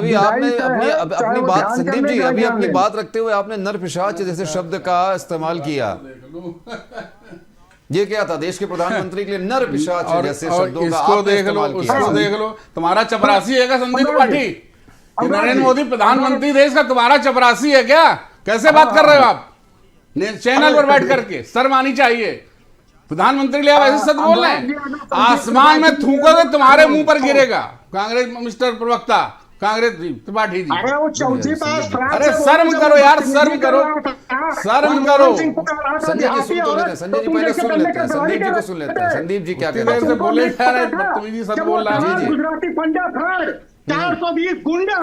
अभी आपने अपनी बात, संदीप जी अभी अपनी बात रखते हुए आपने नर पिशाच जैसे शब्द का इस्तेमाल किया। ये क्या था? देश के प्रधानमंत्री के लिए नर पिशाच जैसे शब्दों का आपने इस्तेमाल किया। इसको देख लो, तुम्हारा चपरासी है क्या संदीप त्रिपाठी? नरेंद्र मोदी प्रधानमंत्री देश का तुम्हारा चपरासी है क्या? कैसे बात कर रहे हो आप चैनल पर बैठ करके? शर्म आनी चाहिए। प्रधानमंत्री लिए आप ऐसे सच बोल रहे हैं? आसमान में थूकोगे तुम्हारे मुंह पर गिरेगा। कांग्रेस मिस्टर प्रवक्ता, कांग्रेस त्रिपाठी जी, अरे शर्म करो यार, शर्म करो, शर्म करो। संजय जी सुन तो लेते हैं, संजय जी पहले सुन लेते हैं, संदीप जी को सुन लेते हैं। संदीप जी क्या कह रहे हैं? बोले बदतमीजी सब बोल रहा है। गुजराती पंडा था 420 गुंडा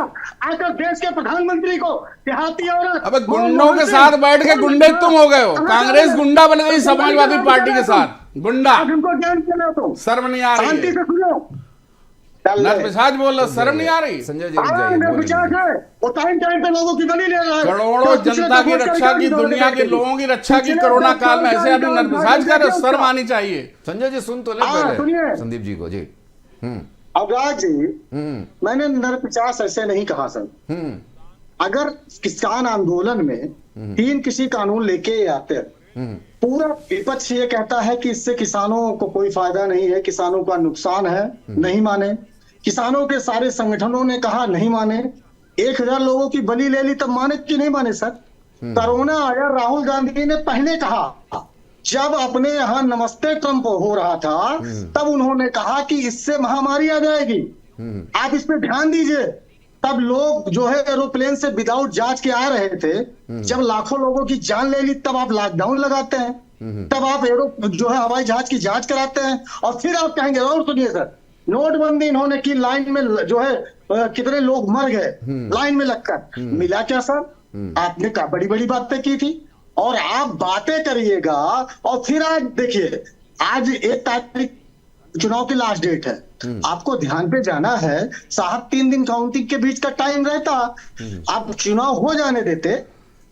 आकर देश के प्रधानमंत्री को देहाती औरत। अब गुंडों के साथ बैठ के गुंडे तुम हो गए हो। कांग्रेस गुंडा बन गई समाजवादी पार्टी के साथ गुंडा। शर्म नहीं आ रही है? नरपिशाच बोल रहा, शर्म नहीं आ रही? संजय जी लोगों की बलि ले रहा है। करोड़ों जनता की रक्षा की, दुनिया के लोगों की रक्षा की कोरोना काल में ऐसे आदमी नरपिशाच कर रहे, शर्म आनी चाहिए। संजय जी सुन तो ले पहले संदीप जी को। जी अवराज जी, मैंने नरपिशाच ऐसे नहीं कहा सर। अगर किसान आंदोलन में 3 कृषि कानून लेके आते हैं, पूरा विपक्ष ये कहता है कि इससे किसानों को कोई फायदा नहीं है, किसानों का नुकसान है, नहीं माने। किसानों के सारे संगठनों ने कहा नहीं माने। 1000 लोगों की बलि ले ली तब माने कि नहीं माने सर? कोरोना आया, राहुल गांधी ने पहले कहा, जब अपने यहाँ नमस्ते ट्रंप हो रहा था तब उन्होंने कहा कि इससे महामारी आ जाएगी, आप इस पे ध्यान दीजिए। तब लोग जो है एरोप्लेन से विदाउट जांच के आ रहे थे। जब लाखों लोगों की जान ले ली तब आप लॉकडाउन लगाते हैं, तब आप जो है हवाई जहाज की जांच कराते हैं, और फिर आप कहेंगे। और सुनिए सर, नोटबंदी इन्होंने की, लाइन में जो है कितने लोग मर गए लाइन में लगकर, मिला क्या सर? आपने बड़ी बड़ी बातें की थी और आप बातें करिएगा। और फिर आज देखिए, आज 1 तारीख चुनाव की लास्ट डेट है, आपको ध्यान पे जाना है साहब। 3 दिन काउंटिंग के बीच का टाइम रहता, आप चुनाव हो जाने देते,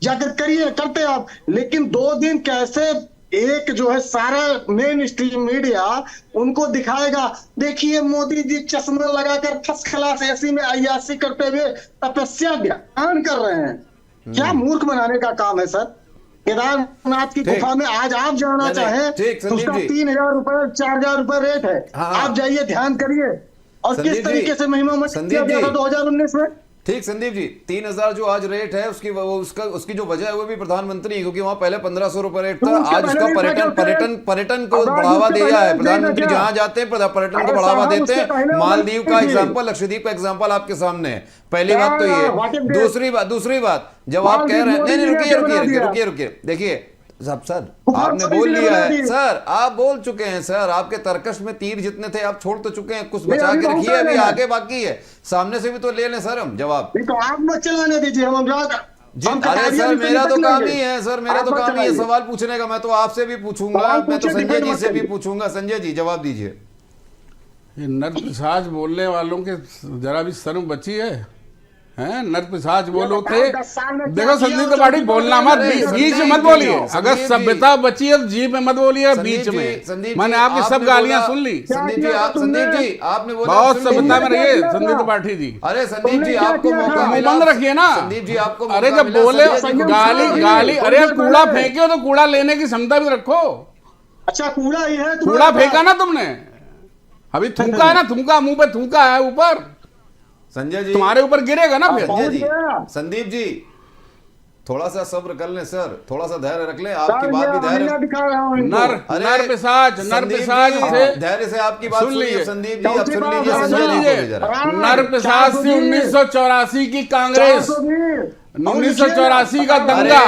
जाकर करिए, करते आप। लेकिन 2 दिन कैसे एक जो है सारा मेन स्ट्रीम मीडिया उनको दिखाएगा, देखिए मोदी जी चश्मा लगाकर फर्स्ट क्लास एसी में अय्याशी करते हुए तपस्या ध्यान कर रहे हैं। क्या मूर्ख बनाने का काम है सर? केदारनाथ की गुफा में आज आप जाना चाहें तो उसका 3000 रुपए 4000 रुपए रेट है। आप जाइए, ध्यान करिए। और किस तरीके से महिमा मच किया गया था 2019 में। ठीक संदीप जी, 3000 जो आज रेट है उसकी जो वजह है वो भी प्रधानमंत्री, क्योंकि वहां पहले 1500 रुपए रेट था। आज उसका पर्यटन को बढ़ावा दिया है प्रधानमंत्री। जहां जाते हैं पर्यटन को बढ़ावा देते हैं। मालदीव का एग्जाम्पल, लक्षद्वीप का एग्जाम्पल आपके सामने है। पहली बात तो ये। दूसरी बात जब आप कह रहे हैं, नहीं रुकिए, देखिए सर आपने बोल लिया है सर, आप बोल चुके हैं सर। आपके तर्कश में तीर जितने थे आप छोड़ तो चुके हैं, कुछ बचा के रखिए, अभी आगे बाकी है। सामने से भी तो ले लें सर हम जवाब। तो आप मत चलाने दीजिए, हम अरे सर मेरा तो काम ही है सर, मेरा तो काम ही है सवाल पूछने का। मैं तो आपसे भी पूछूंगा, मैं तो संजय जी से भी पूछूंगा। संजय जी जवाब दीजिए। ये नरपिशाच बोलने वालों के जरा भी शर्म बची है? हैं नरपिशाच बोलो थे। देखो संदीप त्रिपाठी, बोलना मत, बीच में मत बोलिए। अगर सभ्यता बची है जीप में मत बोलिए बीच में। मैंने आपकी सब गालियां सुन ली। संदीप जी आपने बोला बहुत सभ्यता में रहिए संदीप त्रिपाठी जी। अरे संदीप जी आपको मौका मिला, बंद रखिए ना संदीप जी आपको। अरे जब बोले गाली, अरे कूड़ा फेंके तो कूड़ा लेने की क्षमता भी रखो। अच्छा कूड़ा ही है, कूड़ा फेंका ना तुमने, अभी थूका है ना, थूका मुंह पे थूका है ऊपर। संजय जी तुम्हारे ऊपर गिरेगा ना फिर। संदीप जी थोड़ा सा सब्र कर लें सर, थोड़ा सा धैर्य रख लें। आपकी बात भी धैर्य नरपिशाच से धैर्य से आपकी बात सुनिए संदीप जी। अब सुन लीजिए संजय जी को। नरपिशाच से 1984 की कांग्रेस, 1984 का दंगा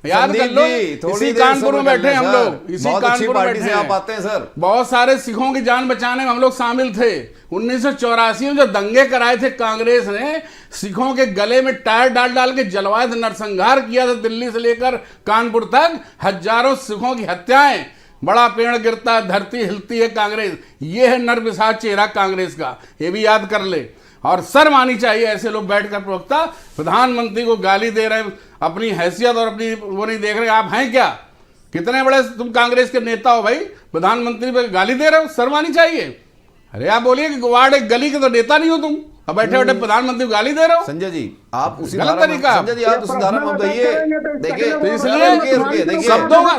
याद कर लो। इसी कानपुर में बैठे हम लोग, इसी कानपुर में बैठे आप आते हैं सर। बहुत सारे सिखों की जान बचाने में हम लोग शामिल थे। 1984 में जो दंगे कराए थे कांग्रेस ने, सिखों के गले में टायर डाल डाल के जलवाए थे, नरसंहार किया था दिल्ली से लेकर कानपुर तक। हजारों सिखों की हत्याएं, बड़ा पेड़ गिरता है धरती हिलती है कांग्रेस। ये है नरपिशाच चेहरा कांग्रेस का, ये भी याद कर ले। और शर्म आनी चाहिए ऐसे लोग बैठकर प्रवक्ता प्रधानमंत्री को गाली दे रहे हैं, अपनी हैसियत और अपनी वो नहीं देख रहे। आप हैं क्या? कितने बड़े तुम कांग्रेस के नेता हो भाई, प्रधानमंत्री पे गाली दे रहे हो? शर्म आनी चाहिए। अरे आप बोलिए कि वार्ड एक गली के तो नेता नहीं हो तुम। अब बैठे बैठे प्रधानमंत्री को गाली दे रहे हो। संजय जी आप उसी गलत धारा में, तरीका। संजय जी आप उसी धारा में बताइए। देखिए तो इसलिए देखिए शब्दों का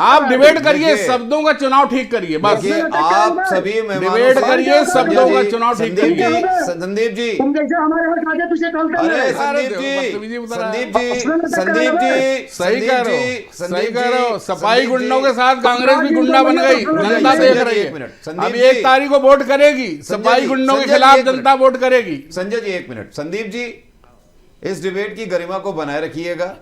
आप डिबेट करिए, शब्दों का चुनाव ठीक करिए बस। देखिए आप सभी डिबेट करिए, शब्दों का चुनाव ठीक करिए। संदीप जी, तुम जैसे हमारे यहाँ आगे पीछे चलते अरे हैं। संदीप जी, संदीप जी, संदीप जी, सही कह रहे हो, सही संदीप कह रहे हो। जी, सपाई संदीप गुंडों जी, के साथ कांग्रेस भी गुंडा बन गई, जनता संजय देख जी, रही एक मिनट, है। संदीप अभी जी, 1 तारीख को वोट करेगी, सपाई जी, गुंडों के संजय जी, खिलाफ एक मिनट। जनता वोट करेगी। संजय जी एक मिनट, संदीप जी इस डिबेट की गरिमा को बनाए रखिएगा।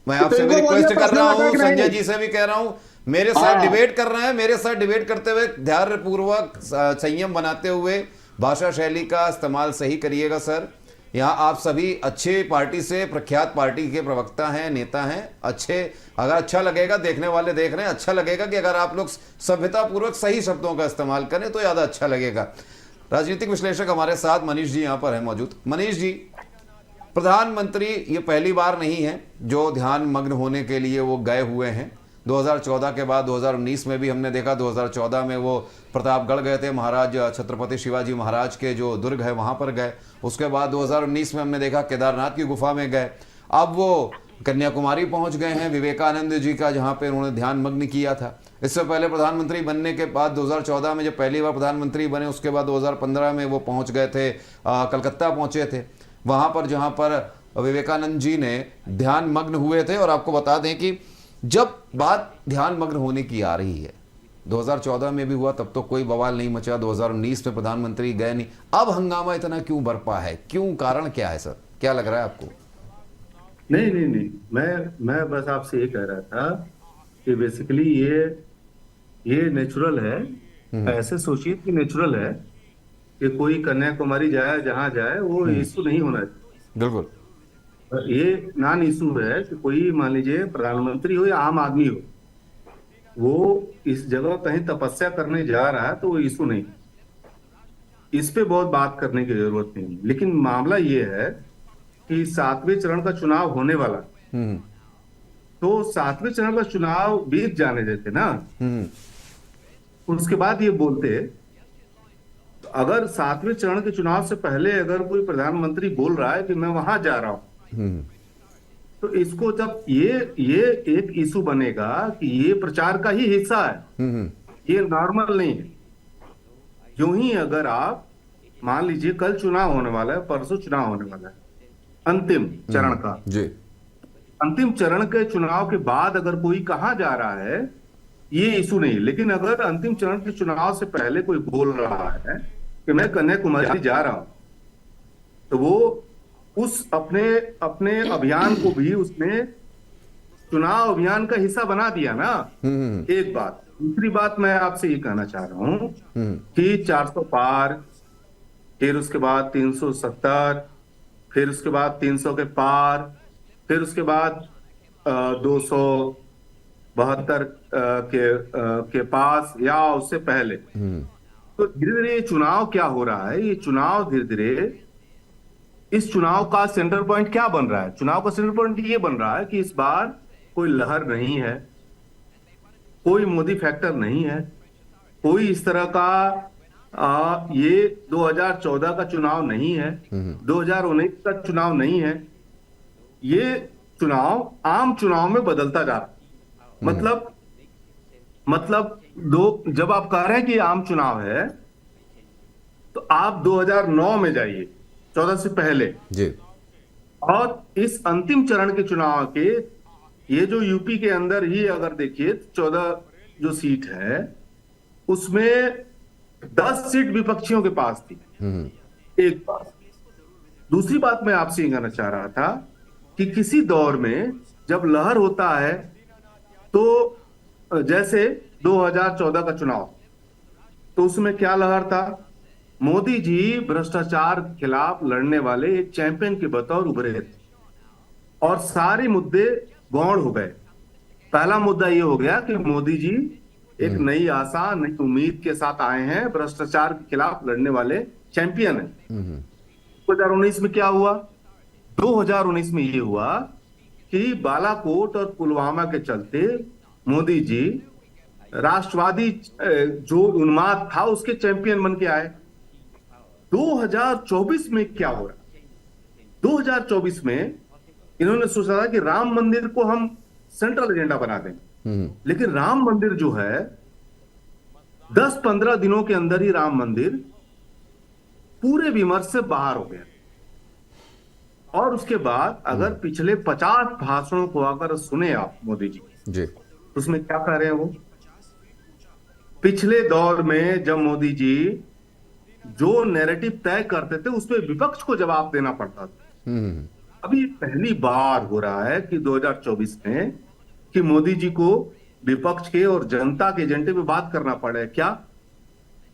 मैं आपसे भी रिक्वेस्ट कर रहा हूं, संजय जी से भी कह रहा हूं, मेरे साथ डिबेट कर रहे हैं, मेरे साथ डिबेट करते हुए ध्यानपूर्वक संयम बनाते हुए भाषा शैली का इस्तेमाल सही करिएगा सर। यहाँ आप सभी अच्छे पार्टी से, प्रख्यात पार्टी के प्रवक्ता हैं, नेता हैं, अच्छे, अगर अच्छा लगेगा, देखने वाले देख रहे हैं, अच्छा लगेगा कि अगर आप लोग सभ्यतापूर्वक सही शब्दों का इस्तेमाल करें तो ज़्यादा अच्छा लगेगा। राजनीतिक विश्लेषक हमारे साथ मनीष जी यहाँ पर है मौजूद। मनीष जी, प्रधानमंत्री ये पहली बार नहीं है जो ध्यान मग्न होने के लिए वो गए हुए हैं। 2014 के बाद 2019 में भी हमने देखा, 2014 में वो प्रतापगढ़ गए थे, महाराज छत्रपति शिवाजी महाराज के जो दुर्ग है वहाँ पर गए। उसके बाद 2019 में हमने देखा केदारनाथ की गुफा में गए। अब वो कन्याकुमारी पहुँच गए हैं, विवेकानंद जी का जहाँ पे उन्होंने ध्यान मग्न किया था। इससे पहले प्रधानमंत्री बनने के बाद 2014 में जब पहली बार प्रधानमंत्री बने, उसके बाद 2015 में वो पहुँच गए थे, कलकत्ता पहुँचे थे, वहाँ पर जहाँ पर विवेकानंद जी ने ध्यान मग्न हुए थे। और आपको बता दें कि जब बात ध्यान मग्न होने की आ रही है, 2014 में भी हुआ तब तो कोई बवाल नहीं मचा, 2019 में प्रधानमंत्री गए नहीं, अब हंगामा इतना क्यों बरपा है, क्यों, कारण क्या है सर, क्या लग रहा है आपको? नहीं नहीं नहीं, मैं बस आपसे ये कह रहा था कि बेसिकली ये नेचुरल है। ऐसे सोचिए कि नेचुरल है कि कोई कन्याकुमारी जाए, जहां जाए, वो इशू नहीं होना चाहिए। बिल्कुल, ये नॉन इशू है कि कोई मान लीजिए प्रधानमंत्री हो या आम आदमी हो, वो इस जगह कहीं तपस्या करने जा रहा है तो वो इशू नहीं, इस पे बहुत बात करने की जरूरत नहीं। लेकिन मामला ये है कि 7वें चरण का चुनाव होने वाला, तो 7वें चरण का चुनाव बीत जाने देते ना, उसके बाद ये बोलते। तो अगर 7वें चरण के चुनाव से पहले अगर कोई प्रधानमंत्री बोल रहा है कि मैं वहां जा रहा हूं, तो इसको जब ये एक इशू बनेगा कि ये प्रचार का ही हिस्सा है, ये नॉर्मल नहीं है। यूं ही अगर आप मान लीजिए कल चुनाव होने वाला है, परसों चुनाव होने वाला है, अंतिम चरण का जी, अंतिम चरण के चुनाव के बाद अगर कोई कहां जा रहा है, ये इशू नहीं। लेकिन अगर अंतिम चरण के चुनाव से पहले कोई बोल रहा है कि मैं कन्याकुमारी जा रहा हूं, तो वो उस अपने अभियान को भी उसने चुनाव अभियान का हिस्सा बना दिया ना। एक बात। दूसरी बात मैं आपसे ये कहना चाह रहा हूं कि 400 पार, फिर उसके बाद 370, फिर उसके बाद 300 के पार, फिर उसके बाद 272 के पास या उससे पहले। तो धीरे धीरे ये चुनाव क्या हो रहा है, ये चुनाव धीरे धीरे, इस चुनाव का सेंटर पॉइंट क्या बन रहा है? चुनाव का सेंटर पॉइंट ये बन रहा है कि इस बार कोई लहर नहीं है, कोई मोदी फैक्टर नहीं है, कोई इस तरह का ये 2014 का चुनाव नहीं है, 2019 का चुनाव नहीं है। ये चुनाव आम चुनाव में बदलता जा रहा है। मतलब जब आप कह रहे हैं कि आम चुनाव है, तो आप 2009 में जाइए, 14 से पहले जी, और इस अंतिम चरण के चुनाव के, ये जो यूपी के अंदर ही अगर देखिए 14 जो सीट है, उसमें 10 सीट विपक्षियों के पास थी। एक बात। दूसरी बात मैं आपसे ये कहना चाह रहा था कि किसी दौर में जब लहर होता है, तो जैसे 2014 का चुनाव, तो उसमें क्या लहर था? मोदी जी भ्रष्टाचार खिलाफ लड़ने वाले एक चैंपियन के बतौर उभरे थे और सारे मुद्दे गौण हो गए। पहला मुद्दा ये हो गया कि मोदी जी एक नई आशा, नई उम्मीद के साथ आए हैं, भ्रष्टाचार के खिलाफ लड़ने वाले चैंपियन है। 2019 में क्या हुआ? 2019 में ये हुआ कि बालाकोट और पुलवामा के चलते मोदी जी राष्ट्रवादी जो उन्माद था उसके चैंपियन बन के आए। 2024 में क्या हो रहा है? 2024 में इन्होंने सोचा था कि राम मंदिर को हम सेंट्रल एजेंडा बना देंगे, लेकिन राम मंदिर जो है 10-15 दिनों के अंदर ही राम मंदिर पूरे विमर्श से बाहर हो गया। और उसके बाद अगर पिछले 50 भाषणों को अगर सुने आप मोदी जी, तो उसमें क्या कह रहे हैं वो? पिछले दौर में जब मोदी जी जो नैरेटिव तय करते थे उस पर विपक्ष को जवाब देना पड़ता था। अभी पहली बार हो रहा है कि 2024 में कि मोदी जी को विपक्ष के और जनता के एजेंडे पे बात करना पड़े। क्या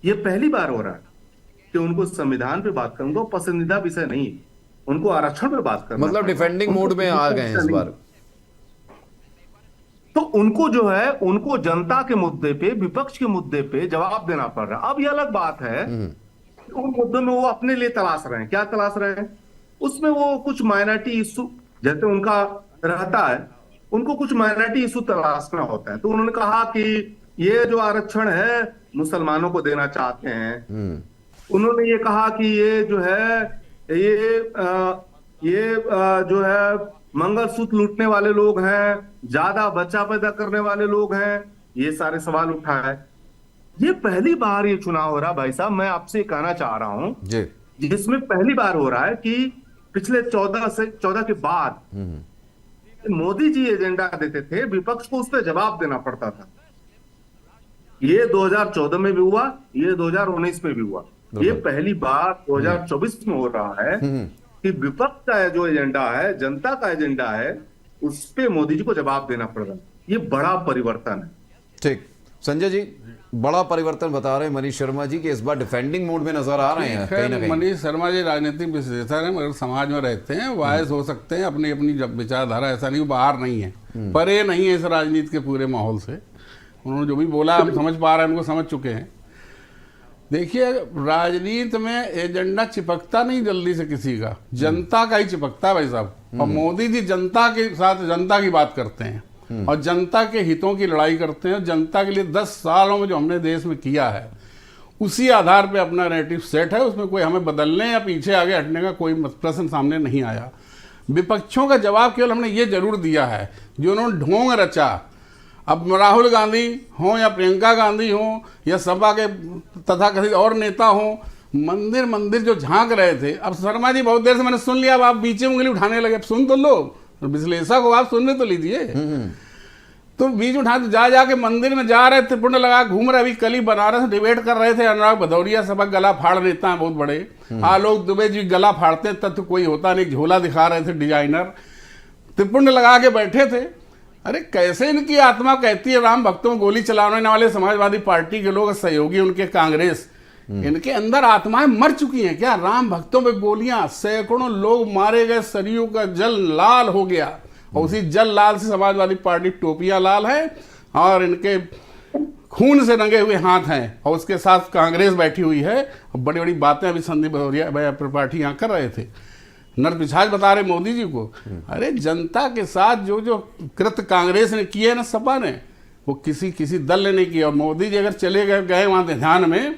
ये पहली बार हो रहा है कि उनको संविधान पे बात करना? उनको पसंदीदा विषय नहीं, उनको आरक्षण पे बात करना, मतलब डिफेंडिंग मोड में आ गए हैं इस बार। तो उनको जो है, उनको जनता के मुद्दे पे, विपक्ष के मुद्दे पे जवाब देना पड़ रहा है। अब ये अलग बात है उन मुद्दों में वो अपने लिए तलाश रहे हैं। क्या तलाश रहे हैं? उसमें वो कुछ माइनॉरिटी इशू जैसे उनका रहता है, उनको कुछ माइनॉरिटी इशू तलाशना होता है। तो उन्होंने कहा कि ये जो आरक्षण है मुसलमानों को देना चाहते हैं। उन्होंने ये कहा कि ये जो है ये जो है मंगलसूत्र लूटने वाले लोग हैं, ज्यादा बच्चा पैदा करने वाले लोग हैं। ये सारे सवाल उठाए। ये पहली बार ये चुनाव हो रहा भाई साहब, मैं आपसे कहना चाह रहा हूं जिसमें पहली बार हो रहा है कि पिछले 14 के बाद मोदी जी एजेंडा देते थे, विपक्ष को उस पर जवाब देना पड़ता था। ये 2014 में भी हुआ, ये 2019 में भी हुआ। ये पहली बार 2024 में हो रहा है कि विपक्ष का जो एजेंडा है, जनता का एजेंडा है, उस पे मोदी जी को जवाब देना पड़ रहा है। ये बड़ा परिवर्तन है। ठीक, संजय जी, बड़ा परिवर्तन बता रहे हैं मनीष शर्मा जी कि इस बार डिफेंडिंग मोड में नजर आ रहे हैं कहीं ना कहीं। मनीष शर्मा जी राजनीतिक विश्लेषक हैं, मगर समाज में रहते हैं, वायस हो सकते हैं, अपनी अपनी विचारधारा, ऐसा नहीं बाहर नहीं है, परे नहीं है इस राजनीति के पूरे माहौल से। उन्होंने जो भी बोला हम समझ पा रहे हैं, उनको समझ चुके हैं। देखिए, राजनीति में एजेंडा चिपकता नहीं जल्दी से किसी का, जनता का ही चिपकता है भाई साहब। और मोदी जी जनता के साथ जनता की बात करते हैं और जनता के हितों की लड़ाई करते हैं। जनता के लिए 10 सालों में जो हमने देश में किया है उसी आधार पे अपना नैरेटिव सेट है। उसमें कोई हमें बदलने या पीछे आगे हटने का कोई प्रश्न सामने नहीं आया। विपक्षों का जवाब केवल हमने ये जरूर दिया है जो उन्होंने ढोंग रचा। अब राहुल गांधी हो या प्रियंका गांधी हो या सपा के तथाकथित और नेता हो, मंदिर मंदिर जो झांक रहे थे। अब शर्मा जी बहुत देर से मैंने सुन लिया, अब आप बीच में उंगली उठाने लगे। अब सुन तो लो, विश्लेषक को आप सुनने तो लीजिए। तो बीच उठा जा जाके मंदिर में जा रहे थे, पुण्य लगा घूम रहे। अभी कल ही बनारस डिबेट कर रहे थे अनुराग भदौरिया, सब गला फाड़ नेता हैं बहुत बड़े। आलोक दुबे जी गला फाड़ते तब तो कोई होता नहीं, झोला दिखा रहे थे डिजाइनर, त्रिपुंड लगा के बैठे थे। अरे कैसे इनकी आत्मा कहती है राम भक्तों को गोली चलाने वाले समाजवादी पार्टी के लोग, सहयोगी उनके कांग्रेस, इनके अंदर आत्माएं मर चुकी हैं क्या? राम भक्तों पे गोलियां, सैकड़ों लोग मारे गए, सरयू का जल लाल हो गया और उसी जल लाल से समाजवादी पार्टी टोपियां लाल है और इनके खून से रंगे हुए हाथ हैं और उसके साथ कांग्रेस बैठी हुई है। बड़ी बड़ी बातें अभी संदीप भदौरिया त्रिपाठी यहाँ कर रहे थे, नरपिशाच बता रहे मोदी जी को। अरे जनता के साथ जो जो कृत्य कांग्रेस ने किए ना, सपा ने, वो किसी दल ने नहीं किया। और मोदी जी अगर चले गए वहां ध्यान में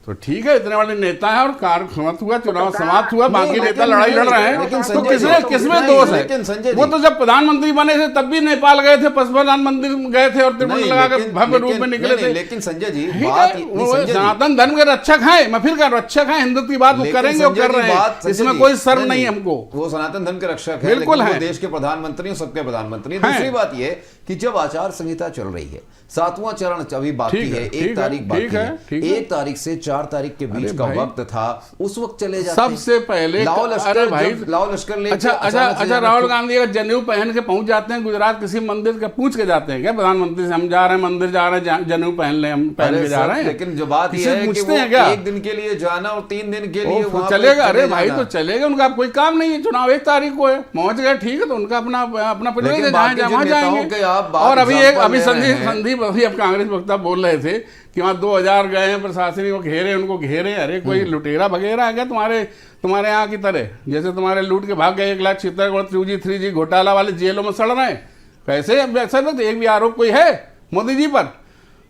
तो ठीक है, इतने बड़े नेता है और कार्य समाप्त हुआ, चुनाव समाप्त हुआ, बाकी नेता लड़ाई लड़ रहे हैं, तो किसमें दोष है? वो तो जब प्रधानमंत्री बने थे तब भी नेपाल गए थे, पशुपतिनाथ मंदिर गए थे और त्रिपुंड लगाकर भव्य रूप में निकले थे। लेकिन संजय जी, सनातन धर्म के रक्षक हैं, मैं फिर कह रक्षक हैं, हिंदुत्व की बात वो करेंगे, वो कर रहे हैं, इसमें कोई शर्म नहीं हमको। वो सनातन धर्म के रक्षक है, बिल्कुल है, देश के प्रधानमंत्री, सबके प्रधानमंत्री। दूसरी बात ये कि जब आचार संहिता चल रही है, 7वां चरण अभी बाकी है, 1 तारीख बाकी है, 1 तारीख से 4 तारीख के बीच का वक्त था, उस वक्त चले जाते। सबसे पहले लाओ लश्कर ले। अच्छा, राहुल गांधी अगर जनेऊ पहन के पहुंच जाते हैं गुजरात किसी मंदिर के, पूछ के जाते हैं क्या प्रधानमंत्री से, हम जा रहे हैं मंदिर, जा रहे हैं, जनेऊ पहन ले, हम पहन के जा रहे हैं? लेकिन जो बात ये है कि वो 1 दिन के लिए जाना और 3 दिन के लिए चलेगा। अरे भाई तो चलेगा, उनका कोई काम नहीं है, चुनाव 1 तारीख को है, पहुंच गए ठीक है, तो उनका अपना प्रिविलेज है, वहां जाएंगे। और अभी संदीप अभी अब कांग्रेस वक्ता बोल रहे थे कि वहाँ 2000 गए हैं, प्रशासनिक को घेरे, उनको घेरे। अरे कोई लुटेरा वगैरह है क्या तुम्हारे यहाँ की तरह? जैसे तुम्हारे लूट के भाग गए 1,76,000 2G 3G घोटाला वाले जेलों में सड़ रहे हैं, कैसे? ऐसा तो एक भी आरोप कोई है मोदी जी पर?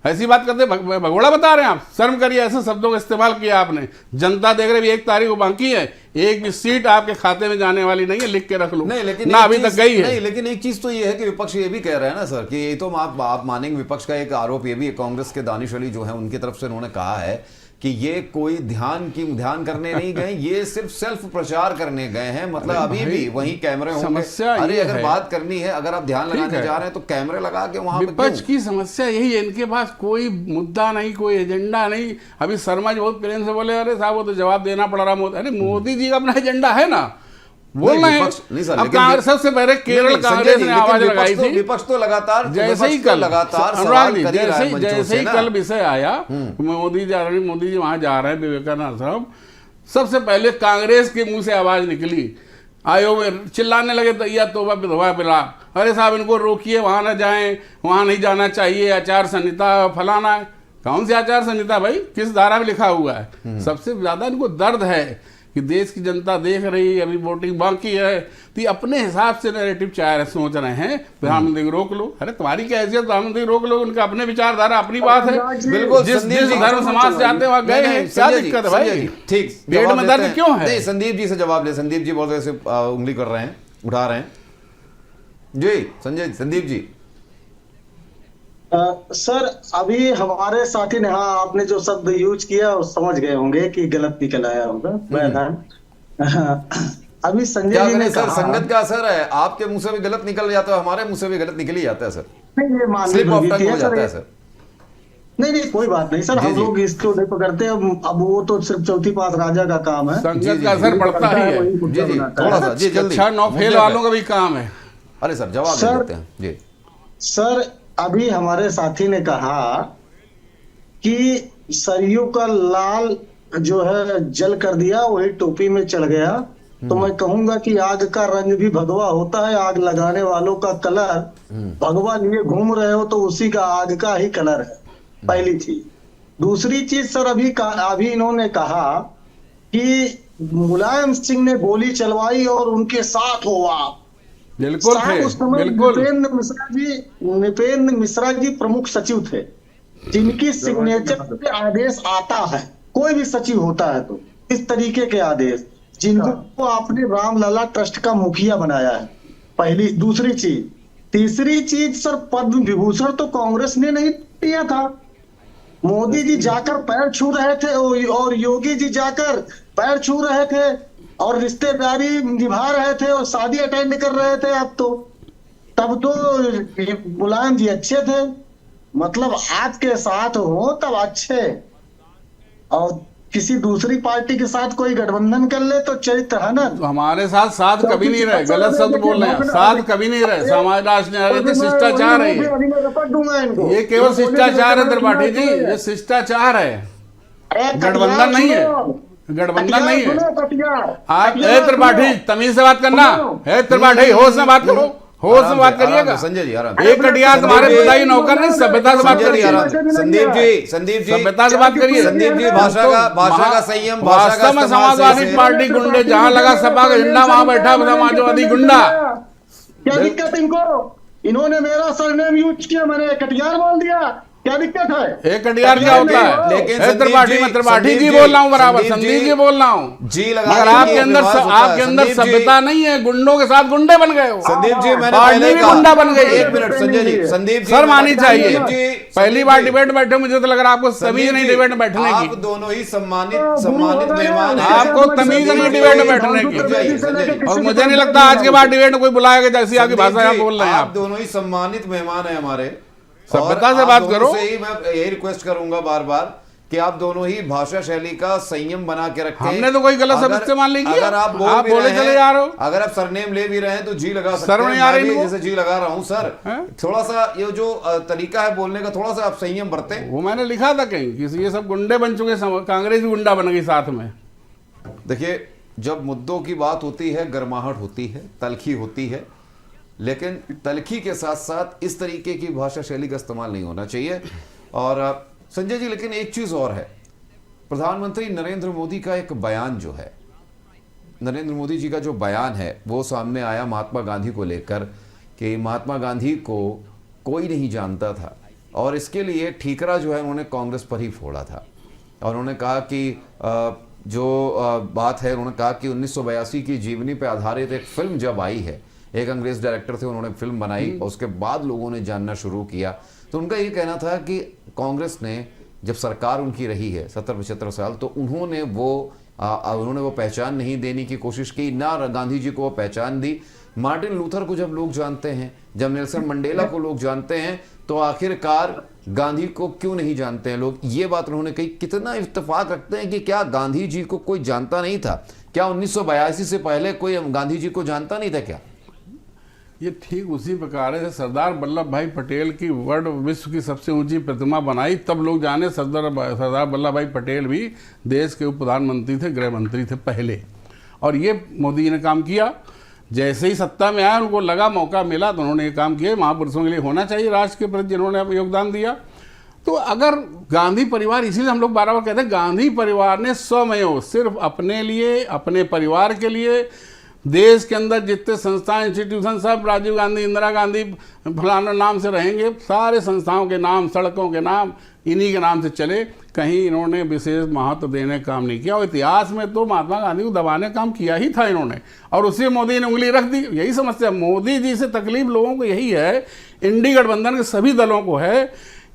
ऐसी बात करते भगोड़ा बता रहे हैं आप। शर्म करिए, ऐसे शब्दों का इस्तेमाल किया आपने। जनता देख रही है, 1 तारीख को बाकी है, एक भी सीट आपके खाते में जाने वाली नहीं है, लिख के रख लो। नहीं लेकिन ना अभी तक गई है। नहीं लेकिन एक चीज तो ये है कि विपक्ष ये भी कह रहे हैं ना सर, कि ये तो आप मानेंगे, विपक्ष का एक आरोप ये भी है, कांग्रेस के दानिश अली जो है उनकी तरफ से उन्होंने कहा है कि ये कोई ध्यान करने नहीं गए, ये सिर्फ सेल्फ प्रचार करने गए हैं। मतलब अभी भी वहीं कैमरे होंगे। समस्या अरे ये अगर है, बात करनी है, अगर आप ध्यान लगाने जा रहे हैं तो कैमरे लगा के वहां पे विपक्ष की समस्या यही है, इनके पास कोई मुद्दा नहीं, कोई एजेंडा नहीं। अभी शर्मा जी बहुत प्रेम से बोले, अरे साहब वो तो जवाब देना पड़ रहा मोदी। अरे मोदी जी का अपना एजेंडा है ना, बोल रहे हैं। अब कांग्रेस सबसे पहले केरल कांग्रेस ने आवाज लगाई थी, विपक्ष तो लगातार जैसे ही कल लगातार अनुराग जी जैसे ही कल विषय आया, मोदी जी वहां जा रहे हैं विवेकानंद साहब, सबसे पहले कांग्रेस के मुंह से आवाज निकली, आयोग में चिल्लाने लगे दैया तोबा विधवा बिला, अरे साहब इनको रोकिए, वहां ना जाएं, वहां नहीं जाना चाहिए, आचार संहिता फलाना है। कौन सी आचार संहिता भाई, किस धारा में लिखा हुआ है? सबसे ज्यादा इनको दर्द है कि देश की जनता देख रही है, अभी वोटिंग बाकी है, तो अपने हिसाब से नैरेटिव सोच रहे हैं प्रधानमंत्री को रोक लो। अरे तुम्हारी क्या हैसियत, प्रधानमंत्री रोक लो, उनका अपने विचारधारा अपनी बात है। बिल्कुल, जिस धर्म समाज से आते वहां गए हैं, क्या दिक्कत है भाई? ठीक, पेट में दर्द क्यों है? नहीं, संदीप जी से जवाब ले। संदीप जी बहुत ऐसे उंगली कर रहे हैं, उठा रहे हैं जी। संदीप जी। सर अभी हमारे साथी ने, हाँ आपने जो शब्द यूज किया वो समझ गए होंगे कि गलत निकल आया होगा। अभी संजय जी ने सर, कहा, संगत का असर है, आपके मुंह से भी गलत निकल जाता है, हमारे मुंह से भी गलत निकल ही जाता है सर, नहीं ये मान स्लिप ऑफ टंग हो जाता है सर। नहीं कोई बात नहीं सर, हम लोग इसको नहीं पकड़ते। अब वो तो सिर्फ चौथी पास राजा का काम है, संगत का असर पड़ता ही है। जी थोड़ा सा जी जल्दी। 6-9 फेल वालों का भी काम है। अरे सर जवाब दे देते हैं जी। सर अभी हमारे साथी ने कहा कि सरयू का लाल जो है जल कर दिया, वही टोपी में चढ़ गया। तो मैं कहूंगा कि आग का रंग भी भगवा होता है, आग लगाने वालों का कलर भगवा लिए घूम रहे हो तो उसी का आग का ही कलर है, पहली चीज। दूसरी चीज सर, अभी इन्होंने कहा कि मुलायम सिंह ने गोली चलवाई और उनके साथ हो आप। बिल्कुल थे, उस समय बिल्कुल। नृपेंद्र मिश्रा जी प्रमुख सचिव थे, जिनकी सिग्नेचर पे आदेश आता है, कोई भी सचिव होता है तो इस तरीके के आदेश, जिनको आपने रामलला ट्रस्ट का मुखिया बनाया है, पहली। दूसरी चीज, तीसरी चीज सर, पद्म विभूषण तो कांग्रेस ने नहीं दिया था, मोदी जी जाकर पैर छू रहे थे और योगी जी जाकर पैर छू रहे थे और रिश्तेदारी निभा रहे थे और शादी अटेंड कर रहे थे। अब तो तब तो मुलायम जी अच्छे थे, मतलब आपके साथ हो तब अच्छे, और किसी दूसरी पार्टी के साथ कोई गठबंधन कर ले तो चरित्र है ना। तो हमारे साथ कभी नहीं रहे, गलत शब्द बोल रहे हैं, साथ कभी नहीं रहे। समाज राष्ट्र न्याय शिष्टाचार है, ये केवल शिष्टाचार है त्रिपाठी जी, ये शिष्टाचार है, गठबंधन नहीं है, गठबंधन नहीं है। आप त्रिपाठी तमीज से बात करना है, त्रिपाठी होश में बात करो, होश में बात करिएगा। संजय जी एक कटियार तुम्हारे पिताई नौकर नहीं, सभ्यता से बात करिए। संदीप जी सभ्यता से बात करिए। संदीप जी, भाषा का संयम, वास्तव में समाजवादी पार्टी गुंडे, जहां लगा सपा का झंडा वहां बैठा समाजवादी गुंडा। क्या दिक्कत इनको? इन्होंने मेरा सरनेम यूज किया, मैंने कटियार बोल दिया, क्या दिक्कत है? एक कटियार क्या होता है? लेकिन त्रिपाठी जी बोल रहा हूँ, बराबर संदीप जी बोल रहा हूँ जी, मगर आपके अंदर सभ्यता नहीं है, गुंडों के साथ गुंडे बन गए हो। संदीप जी, मैंने पार्टी भी गुंडा बन गई। एक मिनट संजय जी, संदीप जी सर मानी चाहिए। पहली बार डिबेट बैठे, मुझे तो लग रहा है आपको तमीज नहीं डिबेट में बैठने की। आप दोनों ही सम्मानित मेहमान हैं, आपको तमीज नहीं डिबेट में बैठने की, और मुझे नहीं लगता आज के बाद डिबेट में कोई बुलाएगा, जैसी आपकी भाषा आप बोल रहे हैं। आप दोनों ही सम्मानित मेहमान हैं हमारे, सभ्यता से बात करो। से ही मैं यही रिक्वेस्ट करूंगा बार बार कि आप दोनों ही भाषा शैली का संयम बना के रखें। हमने तो कोई गलत शब्द इस्तेमाल नहीं किया। अगर आप बोले चले जा रहे हो, अगर आप सरनेम ले भी रहे हैं तो जी लगा सकते हैं। नहीं आ रही, जैसे जी लगा रहा हूं सर, थोड़ा सा ये जो तरीका है बोलने का, थोड़ा सा आप संयम बरतें। वो मैंने लिखा था कहीं कि ये सब गुंडे बन चुके, कांग्रेस भी गुंडा बन गई साथ में। देखिए, जब मुद्दों की बात होती है, गर्माहट होती है, तलखी होती है, लेकिन तलखी के साथ साथ इस तरीके की भाषा शैली का इस्तेमाल नहीं होना चाहिए। और संजय जी, लेकिन एक चीज़ और है, प्रधानमंत्री नरेंद्र मोदी का एक बयान जो है, नरेंद्र मोदी जी का जो बयान है वो सामने आया महात्मा गांधी को लेकर, कि महात्मा गांधी को कोई नहीं जानता था, और इसके लिए ठीकरा जो है उन्होंने कांग्रेस पर ही फोड़ा था। और उन्होंने कहा कि बात है, उन्होंने कहा कि 1982 की जीवनी पर आधारित एक फिल्म जब आई है, एक अंग्रेज डायरेक्टर थे, उन्होंने फिल्म बनाई और उसके बाद लोगों ने जानना शुरू किया। तो उनका ये कहना था कि कांग्रेस ने जब सरकार उनकी रही है 70-75 साल, तो उन्होंने वो पहचान नहीं देने की कोशिश की, ना गांधी जी को वो पहचान दी। मार्टिन लूथर को जब लोग जानते हैं, जब नेल्सन मंडेला को लोग जानते हैं, तो आखिरकार गांधी को क्यों नहीं जानते हैं लोग? ये बात उन्होंने कही। कितना इत्तेफाक रखते हैं कि क्या गांधी जी को कोई जानता नहीं था? क्या 1982 से पहले कोई गांधी जी को जानता नहीं था क्या? ये ठीक उसी प्रकार है, सरदार वल्लभ भाई पटेल की वर्ल्ड विश्व की सबसे ऊंची प्रतिमा बनाई, तब लोग जाने सरदार वल्लभ भाई पटेल भी देश के उप प्रधानमंत्री थे, गृह मंत्री थे पहले। और ये मोदी जी ने काम किया। जैसे ही सत्ता में आया, उनको लगा मौका मिला तो उन्होंने ये काम किया। महापुरुषों के लिए होना चाहिए राष्ट्र के प्रति जिन्होंने योगदान दिया। तो अगर गांधी परिवार, इसीलिए हम लोग बार बार कहते हैं, गांधी परिवार ने स्वयं सिर्फ अपने लिए, अपने परिवार के लिए, देश के अंदर जितने संस्थाएं, इंस्टीट्यूशन, सब राजीव गांधी, इंदिरा गांधी फलाना नाम से रहेंगे, सारे संस्थाओं के नाम, सड़कों के नाम इन्हीं के नाम से चले। कहीं इन्होंने विशेष महत्व देने का काम नहीं किया। और इतिहास में तो महात्मा गांधी को दबाने का काम किया ही था इन्होंने, और उसी मोदी ने उंगली रख दी। यही समस्या मोदी जी से तकलीफ लोगों को यही है, इंडी गठबंधन के सभी दलों को है,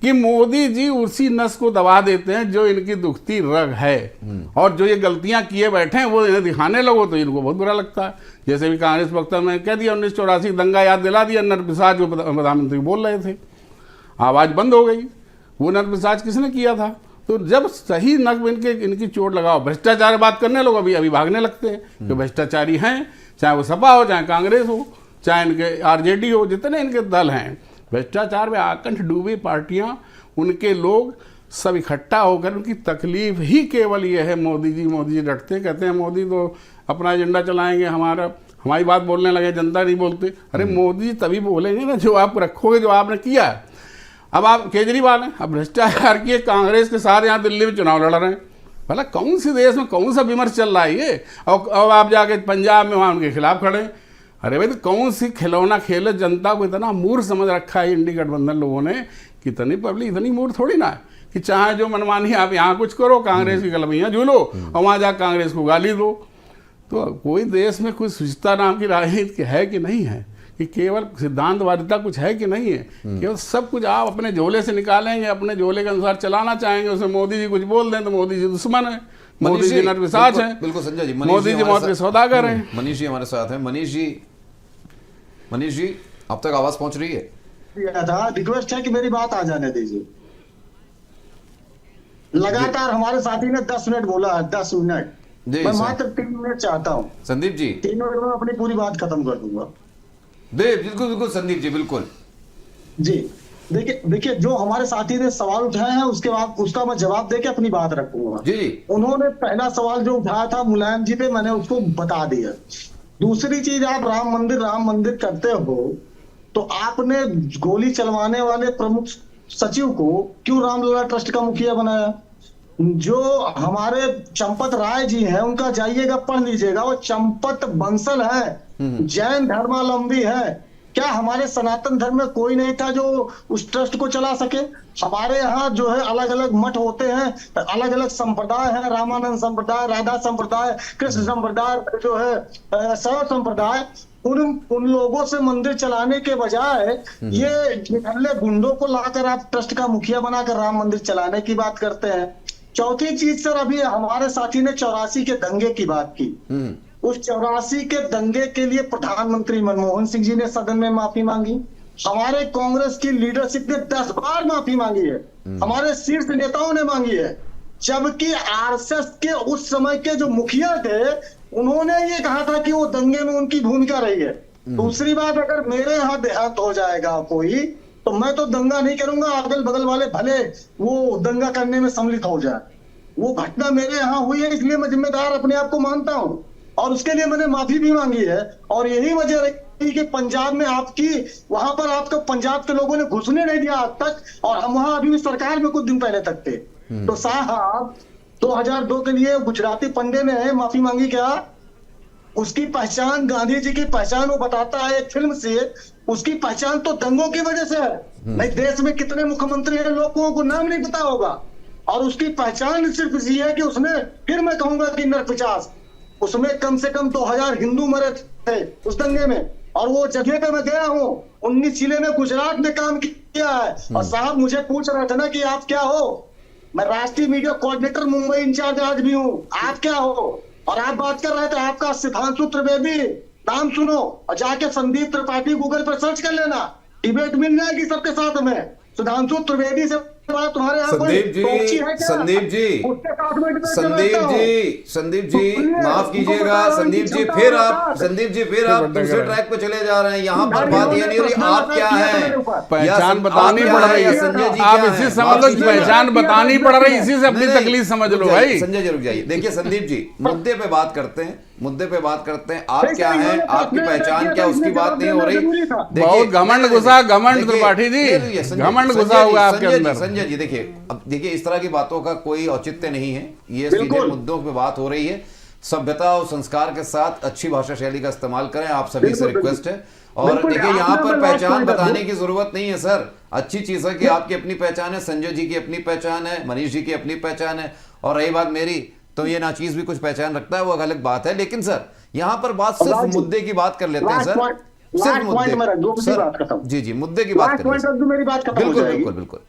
कि मोदी जी उसी नस को दबा देते हैं जो इनकी दुखती रग है। और जो ये गलतियां किए बैठे हैं वो इन्हें दिखाने लगो तो इनको बहुत बुरा लगता है। जैसे भी कांग्रेस वक्ता ने कह दिया 1984 दंगा याद दिला दिया, नरपिशाच जो प्रधानमंत्री बोल रहे थे, आवाज़ बंद हो गई। वो नरपिशाच किसने किया था? तो जब सही नक इनकी चोट लगाओ, भ्रष्टाचार बात करने लोग अभी भागने लगते हैं कि भ्रष्टाचारी हैं, चाहे वो सपा हो, चाहे कांग्रेस हो, चाहे इनके आरजेडी हो, जितने इनके दल हैं, भ्रष्टाचार में आकंठ डूबी पार्टियां, उनके लोग सब इकट्ठा होकर उनकी तकलीफ ही केवल ये है, मोदी जी डटते, कहते हैं मोदी तो अपना एजेंडा चलाएंगे, हमारी बात बोलने लगे, जनता नहीं बोलते। अरे मोदी जी तभी बोलेंगे ना जो आप रखोगे, जो आपने किया। अब आप केजरीवाल हैं, अब भ्रष्टाचार किए, कांग्रेस के साथ यहाँ दिल्ली में चुनाव लड़ रहे हैं। भला कौन सी देश में कौन सा विमर्श चल रहा है ये? और आप जाके पंजाब में वहाँ उनके खिलाफ खड़े हैं। अरे भाई, तो कौन सी खिलौना खेल? जनता को इतना मूर्ख समझ रखा है इंडी गठबंधन लोगों ने, कितनी पब्लिक इतनी मूर्ख थोड़ी ना है कि चाहे जो मनमानी आप यहाँ कुछ करो, कांग्रेस की कलमियाँ झूलो और वहाँ जा कांग्रेस को गाली दो। तो कोई देश में कुछ शुचिता नाम की राजनीति है कि नहीं है? कि केवल सिद्धांतवादिता कुछ है कि नहीं है? केवल सब कुछ आप अपने झोले से निकालेंगे, अपने झोले के अनुसार चलाना चाहेंगे। उसमें मोदी जी कुछ बोल दें तो मोदी जी दुश्मन है, मोदी जी नरपिशाच है। बिल्कुल संजय जी, मोदी जी मौत के सौदागर हैं। मनीष जी हमारे साथ हैं। मनीष जी अब तक आवाज पहुंच रही है? रिक्वेस्ट है कि मेरी बात आ जाने दीजिए। लगातार हमारे साथी ने 10 मिनट बोला है, 10 मिनट, मैं मात्र 3 मिनट चाहता हूँ। संदीप जी 3 मिनट में अपनी पूरी बात खत्म कर दूंगा। बिल्कुल संदीप जी, बिल्कुल जी। देखिए जो हमारे साथी ने सवाल उठाए हैं उसके बाद उसका मैं जवाब देके अपनी बात रखूंगा। जी। उन्होंने पहला सवाल जो उठाया था मुलायम जी पे, मैंने उसको बता दिया। दूसरी चीज, आप राम मंदिर करते हो तो आपने गोली चलवाने वाले प्रमुख सचिव को क्यों रामलला ट्रस्ट का मुखिया बनाया? जो हमारे चंपत राय जी हैं उनका जाइएगा पढ़ लीजिएगा, वो चंपत बंसल है, जैन धर्मावलंबी है। क्या हमारे सनातन धर्म में कोई नहीं था जो उस ट्रस्ट को चला सके? हमारे यहाँ जो है अलग अलग मठ होते हैं, अलग अलग संप्रदाय है, रामानंद संप्रदाय, राधा संप्रदाय, कृष्ण संप्रदाय, जो है शैव संप्रदाय। उन लोगों से मंदिर चलाने के बजाय ये निकल्ले गुंडों को लाकर आप ट्रस्ट का मुखिया बनाकर राम मंदिर चलाने की बात करते हैं। चौथी चीज सर, अभी हमारे साथी ने 84 के दंगे की बात की। उस 84 के दंगे के लिए प्रधानमंत्री मनमोहन सिंह जी ने सदन में माफी मांगी। हमारे कांग्रेस की लीडरशिप ने 10 बार माफी मांगी है, हमारे शीर्ष नेताओं ने मांगी है। जबकि आरएसएस के उस समय के जो मुखिया थे उन्होंने ये कहा था कि वो दंगे में उनकी भूमिका रही है। दूसरी बात, अगर मेरे यहाँ देहांत हो जाएगा कोई तो मैं तो दंगा नहीं करूंगा, अगल बगल वाले भले वो दंगा करने में सम्मिलित हो जाए। वो घटना मेरे यहाँ हुई है, इसलिए मैं जिम्मेदार अपने आप को मानता हूँ और उसके लिए मैंने माफी भी मांगी है। और यही वजह रही कि पंजाब में आपकी, वहां पर आपको पंजाब के लोगों ने घुसने नहीं दिया आज तक, और हम वहां अभी भी सरकार में कुछ दिन पहले तक थे। तो साहब 2002 के लिए गुजराती पंडे ने माफी मांगी क्या? उसकी पहचान, गांधी जी की पहचान वो बताता है एक फिल्म से, उसकी पहचान तो दंगों की वजह से है। नहीं, देश में कितने मुख्यमंत्री हैं, लोगों को नाम नहीं पता होगा। और उसकी पहचान सिर्फ ये है कि उसने, फिर मैं कहूंगा कि नरपिशाच, उसमें कम से कम 2000 हिंदू मरे थे उस दंगे में। और वो जगह पे मैं गया हूँ, 19 जिले में गुजरात में काम किया है। और साहब मुझे पूछ रहे थे ना कि आप क्या हो, मैं राष्ट्रीय मीडिया कोऑर्डिनेटर मुंबई इंचार्ज आज भी हूँ, आप क्या हो? और आप बात कर रहे थे आपका सिद्धांशु त्रिवेदी, नाम सुनो और जाके संदीप त्रिपाठी गूगल पर सर्च कर लेना, डिबेट मिल जाएगी सबके साथ में। सुधांशु त्रिवेदी से तुम्हारे यहाँ कोई टोकची है क्या? संदीप जी, उसके साथ में debate संदीप करता हूँ। जी, संदीप जी, सुनिए, माफ उनको कीजिएगा बता रहा हूँ संदीप कि जी, क्षमता फिर के आप साथ- संदीप जी फिर आप दूसरे ट्रैक पे चले जा रहे हैं। यहाँ पर नहीं, बात इन्होंने ये नहीं हो रही, प्रश्न आप लगा क्या दिया था हैं? मेरे ऊपर। या पहचान आप बतानी क्या पड़ हैं रही या है। संजय जी आप क्या इसी हैं? समझ माफ लो कि कीजिएगा। पहचान बतानी पड़ रही, इसी से अपनी नहीं, तकलीफ समझ रुक लो जाइए, भाई। संजय जी रुक जाइए। देखिए संदीप जी, मुद्दे पे बात करते हैं, मुद्दे पे बात करते हैं। आप नहीं, क्या सर, हैं, इन्होंने आपकी प्रश्न पहचान किया क्या, था, उसकी इसमें बात जवाब नहीं हो देना रही। जरूरी था। देखिए, बहुत घमंड नहीं, घुसा, नहीं, घमंड देखिए, त्रिपाठी जी, नहीं, रुकिए, संजय घमंड संजय घुसा जी, हुआ है आपके संजय जी, अंदर। संजय जी देखिए, अब देखिए इस तरह की बातों का कोई औचित्य नहीं है। ये बिल्कुल। सीधे मुद्दों पे बात हो रही है। सभ्यता और संस्कार के साथ अच्छी भाषा शैली का इस्तेमाल करें, आप सभी से बिल्कुल, रिक्वेस्ट है। और बिल्कुल, देखिए आपने यहाँ पर अपना last पहचान point रखो। बताने की जरूरत नहीं है सर। अच्छी चीज है कि आपकी अपनी पहचान है, संजय जी की अपनी पहचान है, मनीष जी की अपनी पहचान है, और रही बात मेरी, तो ये नाचीज भी कुछ पहचान रखता है, वो अलग बात है। लेकिन सर यहाँ पर बात सिर्फ राज जी, मुद्दे की बात कर लेते हैं last सर, point- सिर्फ last point मुद्दे। मेरा, दो की सर, बात खत्म। जी जी, मुद्दे की बात लास्ट करिए पॉइंट सर। तक मेरी बात खत्म हो बिल्कुल जाएगी। बिल्कुल बिल्कुल।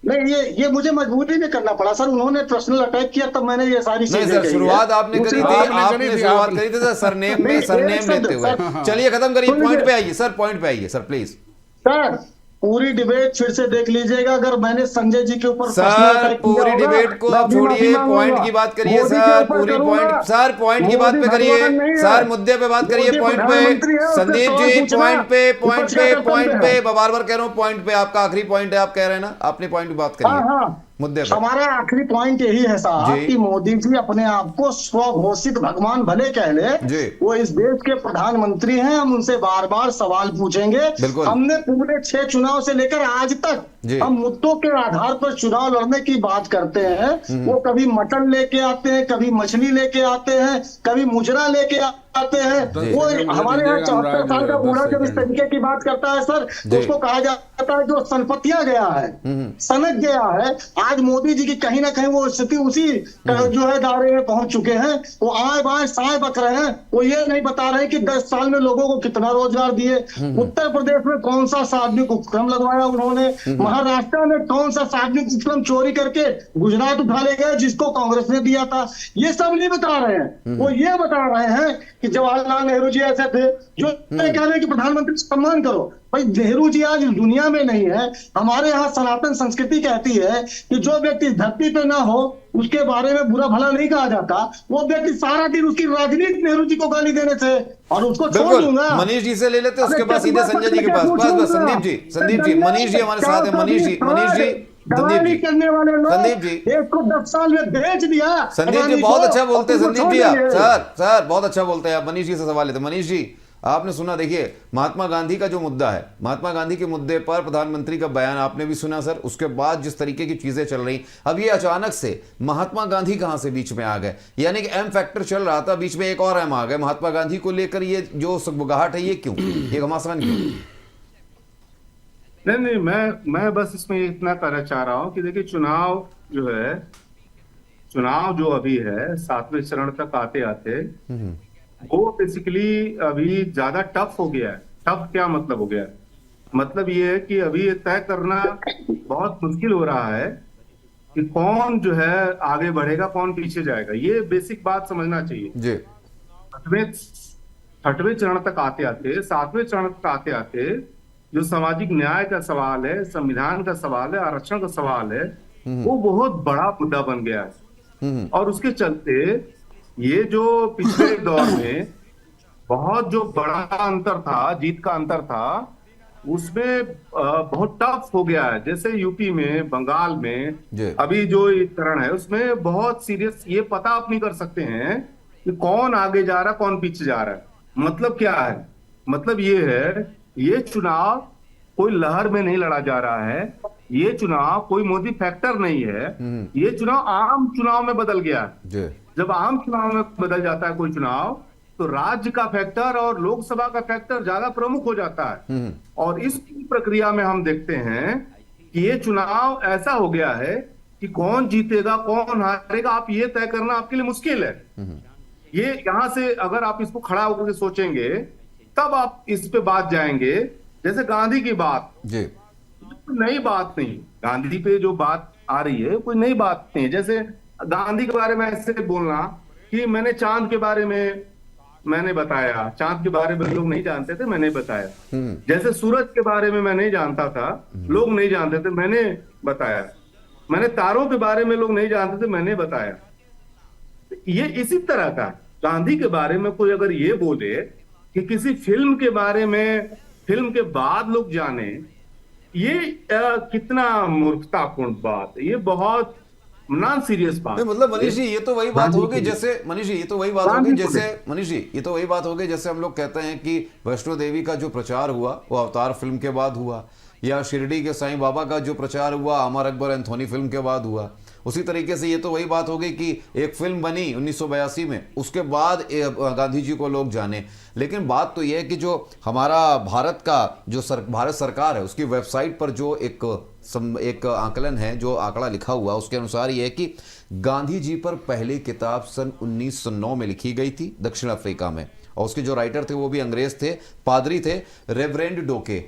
नहीं, ये मुझे मजबूरी में करना पड़ा सर, उन्होंने पर्सनल अटैक किया तब मैंने ये सारी नहीं चीजें सर, कही है। शुरुआत आपने करी दूसरी थी, बात- आपने करी थी, शुरुआत आपने। करी थी सर सरनेम नहीं, में, एक सरनेम शब्द, लेते हुए। सर। चलिए खत्म करिए, सुन पॉइंट लीजिए। पे आइए सर, पॉइंट पे आइए सर प्लीज। सर पूरी डिबेट फिर से देख लीजिएगा, अगर मैंने संजय जी के ऊपर personal सर attack किया पूरी होगा, डिबेट को मैं अब अभी माफी छोड़िए, मांगूंगा। पॉइंट की बात करिए मोदी के सर, ऊपर पूरी करूंगा। पॉइंट, सर पॉइंट की बात मोदी पे करिए भगवान नहीं है। सर, मुद्दे पे बात करिए, मोदी पॉइंट प्रधानमंत्री है, पे। उससे संदीप सवाल जी पूछना, पॉइंट पे, पॉइंट विपक्ष पे, क्या कर पॉइंट सकते पे, हैं? बार बार कह रहा हूँ पॉइंट पे, आपका आखिरी पॉइंट है, आप कह रहे हैं ना, आपने पॉइंट पे बात हाँ करिए हाँ, मुद्दे पे। हमारा आखिरी पॉइंट यही है साहब जी। कि मोदी जी अपने आप को स्वघोषित भगवान भले कह ले, जी। वो इस देश के प्रधानमंत्री हैं। हम उनसे बार बार सवाल पूछेंगे। बिल्कुल। हमने पूरे 6 चुनाव से लेकर आज तक जी। हम मुद्दों के आधार पर चुनाव लड़ने की बात करते हैं। वो कभी मटन लेके आते हैं, कभी मछली लेके आते हैं, कभी मुजरा लेके आते हैं। जी। वो मुझे हमारे यहाँ दीजिएगा, 74 साल का 10 बूढ़ा जब इस सेकंड। तरीके की बात करता है सर, जी। तो उसको कहा जाता है जो सनपतिया गया है, सनक गया है। आज मोदी जी की कहीं ना कहीं वो स्थिति उसी जो है दायरे में पहुंच चुके हैं। वो आए बाएं साए बक रहे हैं। वो ये नहीं बता रहे कि 10 साल में लोगों को कितना रोजगार दिए, उत्तर प्रदेश में कौन सा सार्वजनिक उपक्रम लगवाया उन्होंने, महाराष्ट्र में कौन सा सार्वजनिक उपक्रम चोरी करके गुजरात उठा ले गए जिसको कांग्रेस ने दिया था, ये सब नहीं बता रहे हैं। वो ये बता रहे हैं कि जवाहरलाल नेहरू जी ऐसे थे जो ये कह रहे हैं कि प्रधानमंत्री का सम्मान करो। भाई नेहरू जी आज दुनिया में नहीं है। हमारे यहाँ सनातन संस्कृति कहती है कि जो व्यक्ति इस धरती पे ना हो उसके बारे में बुरा भला नहीं कहा जाता। वो व्यक्ति सारा दिन उसकी राजनीति नेहरू जी को गाली देने से और उसको छोड़ बिल्कुल, दूंगा। मनीष जी से ले लेते हैं, उसके अरे बाद सीधे चश्मा संजय जी के पकड़ पास। के बस बस पूछूंगा। संदीप जी, संदीप जी, मनीष जी हमारे साथ है, मनीष जी, मनीष जी, दवाई संदीप जी, करने वाले लोग संदीप जी। देश को 10 साल में बेच दिया। संदीप जी अडानी बहुत को, अच्छा बोलते हैं, और संदीप उसको जी आप, छोड़ दिए। सर बहुत अच्छा बोलते हैं आप। मनीष जी से सवाल लेते हैं। मनीष जी, आपने सुना, देखिए महात्मा गांधी का जो मुद्दा है, महात्मा गांधी के मुद्दे पर प्रधानमंत्री का बयान आपने भी सुना सर। उसके बाद जिस तरीके की चीजें चल रही, अब ये अचानक से महात्मा गांधी कहां से बीच में आ गए, यानी कि एम फैक्टर चल रहा था, बीच में एक और एम आ गए महात्मा गांधी को लेकर। ये जो सुगबुगाहट है, ये क्यों, ये घमासान क्यों? नहीं, मैं बस इसमें इतना कहना चाह रहा हूं कि देखिए चुनाव जो अभी है 7वें चरण तक आते आते वो बेसिकली अभी ज्यादा टफ हो गया है। टफ क्या मतलब हो गया है? मतलब ये है कि अभी ये तय करना बहुत मुश्किल हो रहा है कि कौन जो है आगे बढ़ेगा, कौन पीछे जाएगा। ये बेसिक बात समझना चाहिए। जी। 6वें चरण तक आते आते, 7वें चरण तक आते आते जो सामाजिक न्याय का सवाल है, संविधान का सवाल है, आरक्षण का सवाल है, वो बहुत बड़ा मुद्दा बन गया है। और उसके चलते ये जो पिछले दौर में बहुत जो बड़ा अंतर था, जीत का अंतर था, उसमें बहुत टफ हो गया है। जैसे यूपी में, बंगाल में अभी जो चरण है उसमें बहुत सीरियस, ये पता आप नहीं कर सकते हैं कि कौन आगे जा रहा है, कौन पीछे जा रहा है। मतलब क्या है? मतलब ये है, ये चुनाव कोई लहर में नहीं लड़ा जा रहा है, ये चुनाव कोई मोदी फैक्टर नहीं है, ये चुनाव आम चुनाव में बदल गया है। जब आम चुनाव में बदल जाता है कोई चुनाव, तो राज्य का फैक्टर और लोकसभा का फैक्टर ज्यादा प्रमुख हो जाता है। और इस प्रक्रिया में हम देखते हैं कि ये चुनाव ऐसा हो गया है कि कौन जीतेगा कौन हारेगा आप ये तय करना आपके लिए मुश्किल है। ये यहां से अगर आप इसको खड़ा होकर के सोचेंगे तब आप इस पे बात जाएंगे। जैसे गांधी की बात जी, नई बात नहीं, गांधी पे जो बात आ रही है कोई नई बात नहीं है। जैसे गांधी के बारे में ऐसे बोलना कि मैंने चांद के बारे में मैंने बताया, चांद के बारे में लोग नहीं जानते थे, मैंने बताया। जैसे सूरज के बारे में मैं नहीं जानता था, लोग नहीं जानते थे, मैंने बताया। मैंने तारों के बारे में लोग नहीं जानते थे, मैंने बताया। ये इसी तरह का गांधी के बारे में कोई अगर ये बोले कि किसी फिल्म के बारे में फिल्म के बाद लोग जाने, ये कितना मूर्खतापूर्ण बात है। ये बहुत नॉन सीरियस बात नहीं, मतलब मनीष जी ये तो वही बात गांधी होगी को जैसे मनीष जी ये तो वही बात गांधी होगी को जैसे मनीष जी ये तो वही बात होगी जैसे हम लोग कहते हैं कि वैष्णो देवी का जो प्रचार हुआ वो अवतार फिल्म के बाद हुआ, या शिरडी के साईं बाबा का जो प्रचार हुआ अमर अकबर एंथोनी फिल्म के बाद हुआ। उसी तरीके से ये तो वही बात हो गई कि एक फिल्म बनी 1982 में, उसके बाद गांधी जी को लोग जाने। लेकिन बात तो ये है कि जो हमारा भारत का जो भारत सरकार है उसकी वेबसाइट पर जो एक आकलन है, जो आंकड़ा लिखा हुआ उसके अनुसार ये है कि गांधी जी पर पहली किताब सन 1909 में लिखी गई थी दक्षिण अफ्रीका में, और उसके जो राइटर थे वो भी अंग्रेज थे, पादरी थे, रेवरेंड डोके।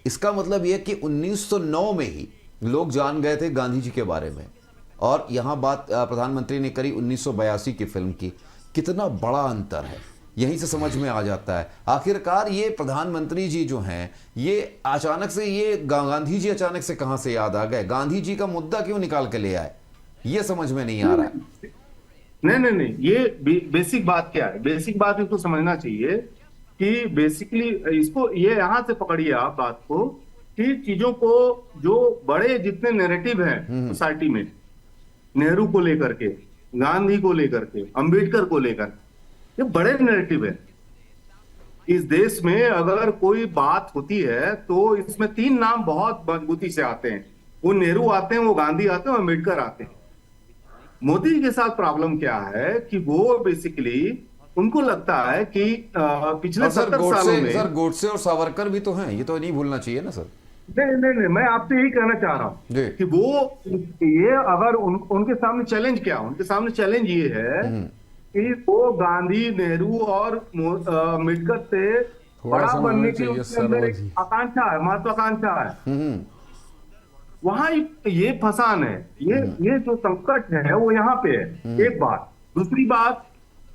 इसका मतलब ये कि 1909 में ही लोग जान गए थे गांधी जी के बारे में। और यहाँ बात प्रधानमंत्री ने करी 1982 की फिल्म की। कितना बड़ा अंतर है, यहीं से समझ में आ जाता है। आखिरकार ये प्रधानमंत्री जी जो हैं ये अचानक से ये गांधी जी अचानक से कहाँ से याद आ गए, गांधी जी का मुद्दा क्यों निकाल के ले आए, ये समझ में नहीं आ रहा है। नहीं, ये बेसिक बात क्या है, बेसिक बात इसको समझना चाहिए कि बेसिकली इसको ये यहां से पकड़िए आप बात को कि चीजों को जो बड़े जितने नैरेटिव हैं सोसाइटी में, नेहरू को लेकर के, गांधी को लेकर के, अंबेडकर को लेकर, ये बड़े नैरेटिव है। इस देश में अगर कोई बात होती है तो इसमें तीन नाम बहुत मजबूती से आते हैं। वो नेहरू आते हैं, वो गांधी आते हैं, अंबेडकर आते हैं। मोदी के साथ प्रॉब्लम क्या है कि वो बेसिकली उनको लगता है कि पिछले 70 सालों में सर गोडसे और सावरकर भी तो हैं, ये तो नहीं भूलना चाहिए ना सर। नहीं, मैं आपसे यही कहना चाह रहा हूं कि वो ये अगर उनके सामने चैलेंज क्या, उनके सामने चैलेंज ये है कि वो गांधी, नेहरू और अम्बेडकर से बड़ा बनने की उनके अंदर एक आकांक्षा है, महत्वाकांक्षा है। वहां ये फसान है, ये जो संकट है वो यहाँ पे है। एक बात। दूसरी बात,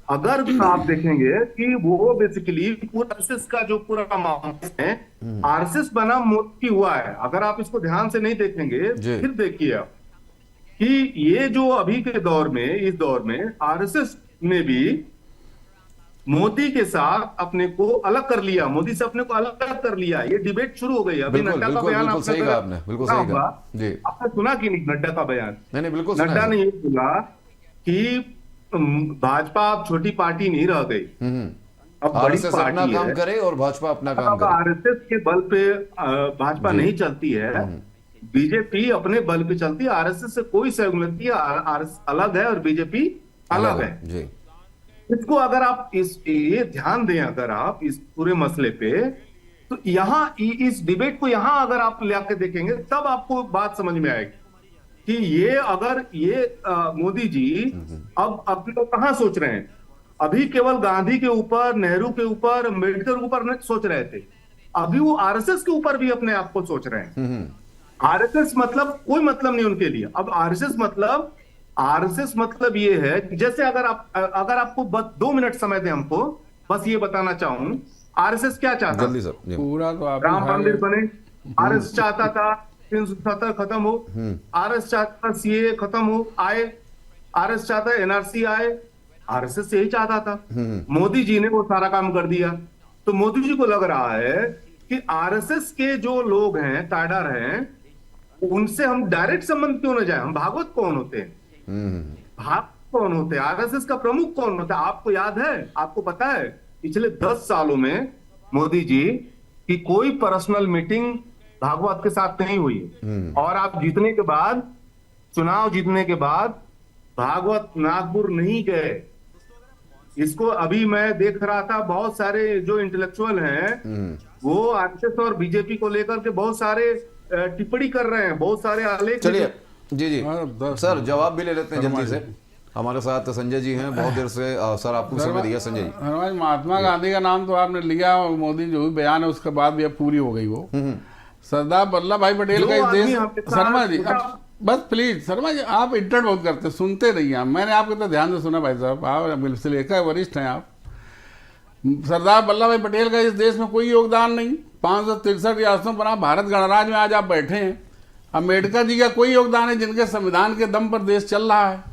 अगर आप देखेंगे कि वो बेसिकली पूरा आरएसएस का जो पूरा माहौल है, आरएसएस बना मोदी हुआ है। अगर आप इसको ध्यान से नहीं देखेंगे फिर देखिए कि ये जो अभी के दौर में, इस दौर में आरएसएस ने भी मोदी के साथ अपने को अलग कर लिया, मोदी से अपने को अलग कर लिया। ये डिबेट शुरू हो गई। अभी नड्डा का बयान बिल्कुल सही कहा आपने, बिल्कुल सही कहा जी। आपने सुना कि नहीं नड्डा का बयान? नहीं, बिल्कुल नड्डा ने ये बोला कि भाजपा अब छोटी पार्टी नहीं रह गई, अब बड़ी आरएसएस अपना काम करे और भाजपा अपना काम करे। आरएसएस के बल पे भाजपा नहीं चलती है, बीजेपी अपने बल पे चलती है। आरएसएस से कोई सहयोग, आरएसएस अलग है और बीजेपी अलग है जी। इसको अगर आप ये ध्यान दें, अगर आप इस पूरे मसले पे, तो यहाँ इस डिबेट को यहाँ अगर आप ले आके देखेंगे तब आपको बात समझ में आएगी कि ये अगर ये मोदी जी अब अपने को कहां सोच रहे हैं। अभी केवल गांधी के ऊपर, नेहरू के ऊपर, अंबेडकर के ऊपर नहीं सोच रहे थे, अभी वो आरएसएस के ऊपर भी अपने आप को सोच रहे हैं। आरएसएस मतलब कोई मतलब नहीं उनके लिए। अब आरएसएस मतलब ये है, जैसे अगर आपको बस 2 मिनट समय दें हमको, बस ये बताना चाहूं आरएसएस क्या चाहता है। पूरा तो आप राम मंदिर बने, आरएसएस चाहता था 370 खत्म हो, आरएसएस चाहता था सीए खत्म हो आए, आरएसएस चाहता है एनआरसी आए, आरएसएस यही चाहता था। मोदी जी ने वो सारा काम कर दिया। तो मोदी जी को लग रहा है कि आरएसएस के जो लोग हैं, कैडर हैं, उनसे हम डायरेक्ट संबंध क्यों न जाए। हम भागवत कौन होते हैं, भागवत कौन होते हैं, आरएसएस का प्रमुख कौन होता है? आपको याद है, आपको पता है पिछले 10 सालों में मोदी जी की कोई पर्सनल मीटिंग भागवत के साथ नहीं हुई। और आप जीतने के बाद, चुनाव जीतने के बाद भागवत नागपुर नहीं गए। इसको अभी मैं देख रहा था, बहुत सारे जो इंटेलेक्चुअल हैं वो आरएसएस और बीजेपी को लेकर के बहुत सारे टिप्पणी कर रहे हैं, बहुत सारे आलेख। चलिए जी जी हाँ, सर जवाब भी ले लेते हैं जल्दी से। हमारे साथ संजय जी हैं, बहुत देर से सर आपको समय दिया संजय जी। धर्मराज, महात्मा गांधी का नाम तो आपने लिया, और मोदी जो भी बयान है उसके बाद भी अब पूरी हो गई वो। सरदार वल्लभ भाई पटेल का इस देश, शर्मा जी बस प्लीज, शर्मा जी आप इंटरप्ट बहुत करते, सुनते रहिए आप। मैंने आपको तो ध्यान से सुना भाई साहब, आप लेखा वरिष्ठ हैं आप। सरदार वल्लभ भाई पटेल का इस देश में कोई योगदान नहीं। 563 रियासतों पर आप भारत गणराज्य में आज आप बैठे हैं। अम्बेडकर जी का कोई योगदान है जिनके संविधान के दम पर देश चल रहा है।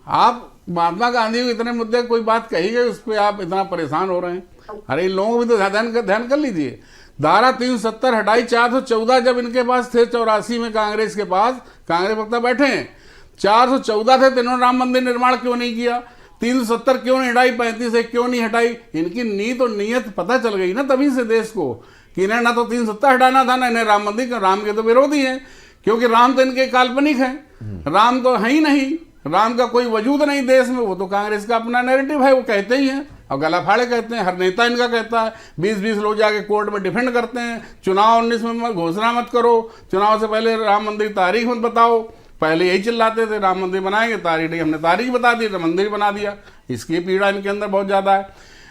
आप महात्मा गांधी को इतने मुद्दे कोई बात कही गई उस पर आप इतना परेशान हो रहे हैं। अरे इन लोगों को भी तो ध्यान कर लीजिए। धारा 370 हटाई, 414 जब इनके पास थे 84 में कांग्रेस के पास, कांग्रेस वक्ता बैठे हैं, 414 थे तो इन्होंने राम मंदिर निर्माण क्यों नहीं किया? 370 क्यों नहीं हटाई? 35 क्यों नहीं हटाई? इनकी नीयत और नीयत पता चल गई ना तभी से देश को कि इन्हें ना तो 370 हटाना था ना इन्हें राम मंदिर का। राम के तो विरोधी हैं, क्योंकि राम तो इनके काल्पनिक है, राम तो है ही नहीं, राम का कोई वजूद नहीं देश में। वो तो कांग्रेस का अपना नैरेटिव है, वो कहते ही हैं और गला फाड़े कहते हैं। हर नेता इनका कहता है, 20-20 लोग जाके कोर्ट में डिफेंड करते हैं। चुनाव 19 में घोषणा मत करो, चुनाव से पहले राम मंदिर तारीख मत बताओ। पहले यही चिल्लाते थे राम मंदिर बनाएंगे, तारीख नहीं, हमने तारीख बता दी तो मंदिर बना दिया। इसकी पीड़ा इनके अंदर बहुत ज्यादा है।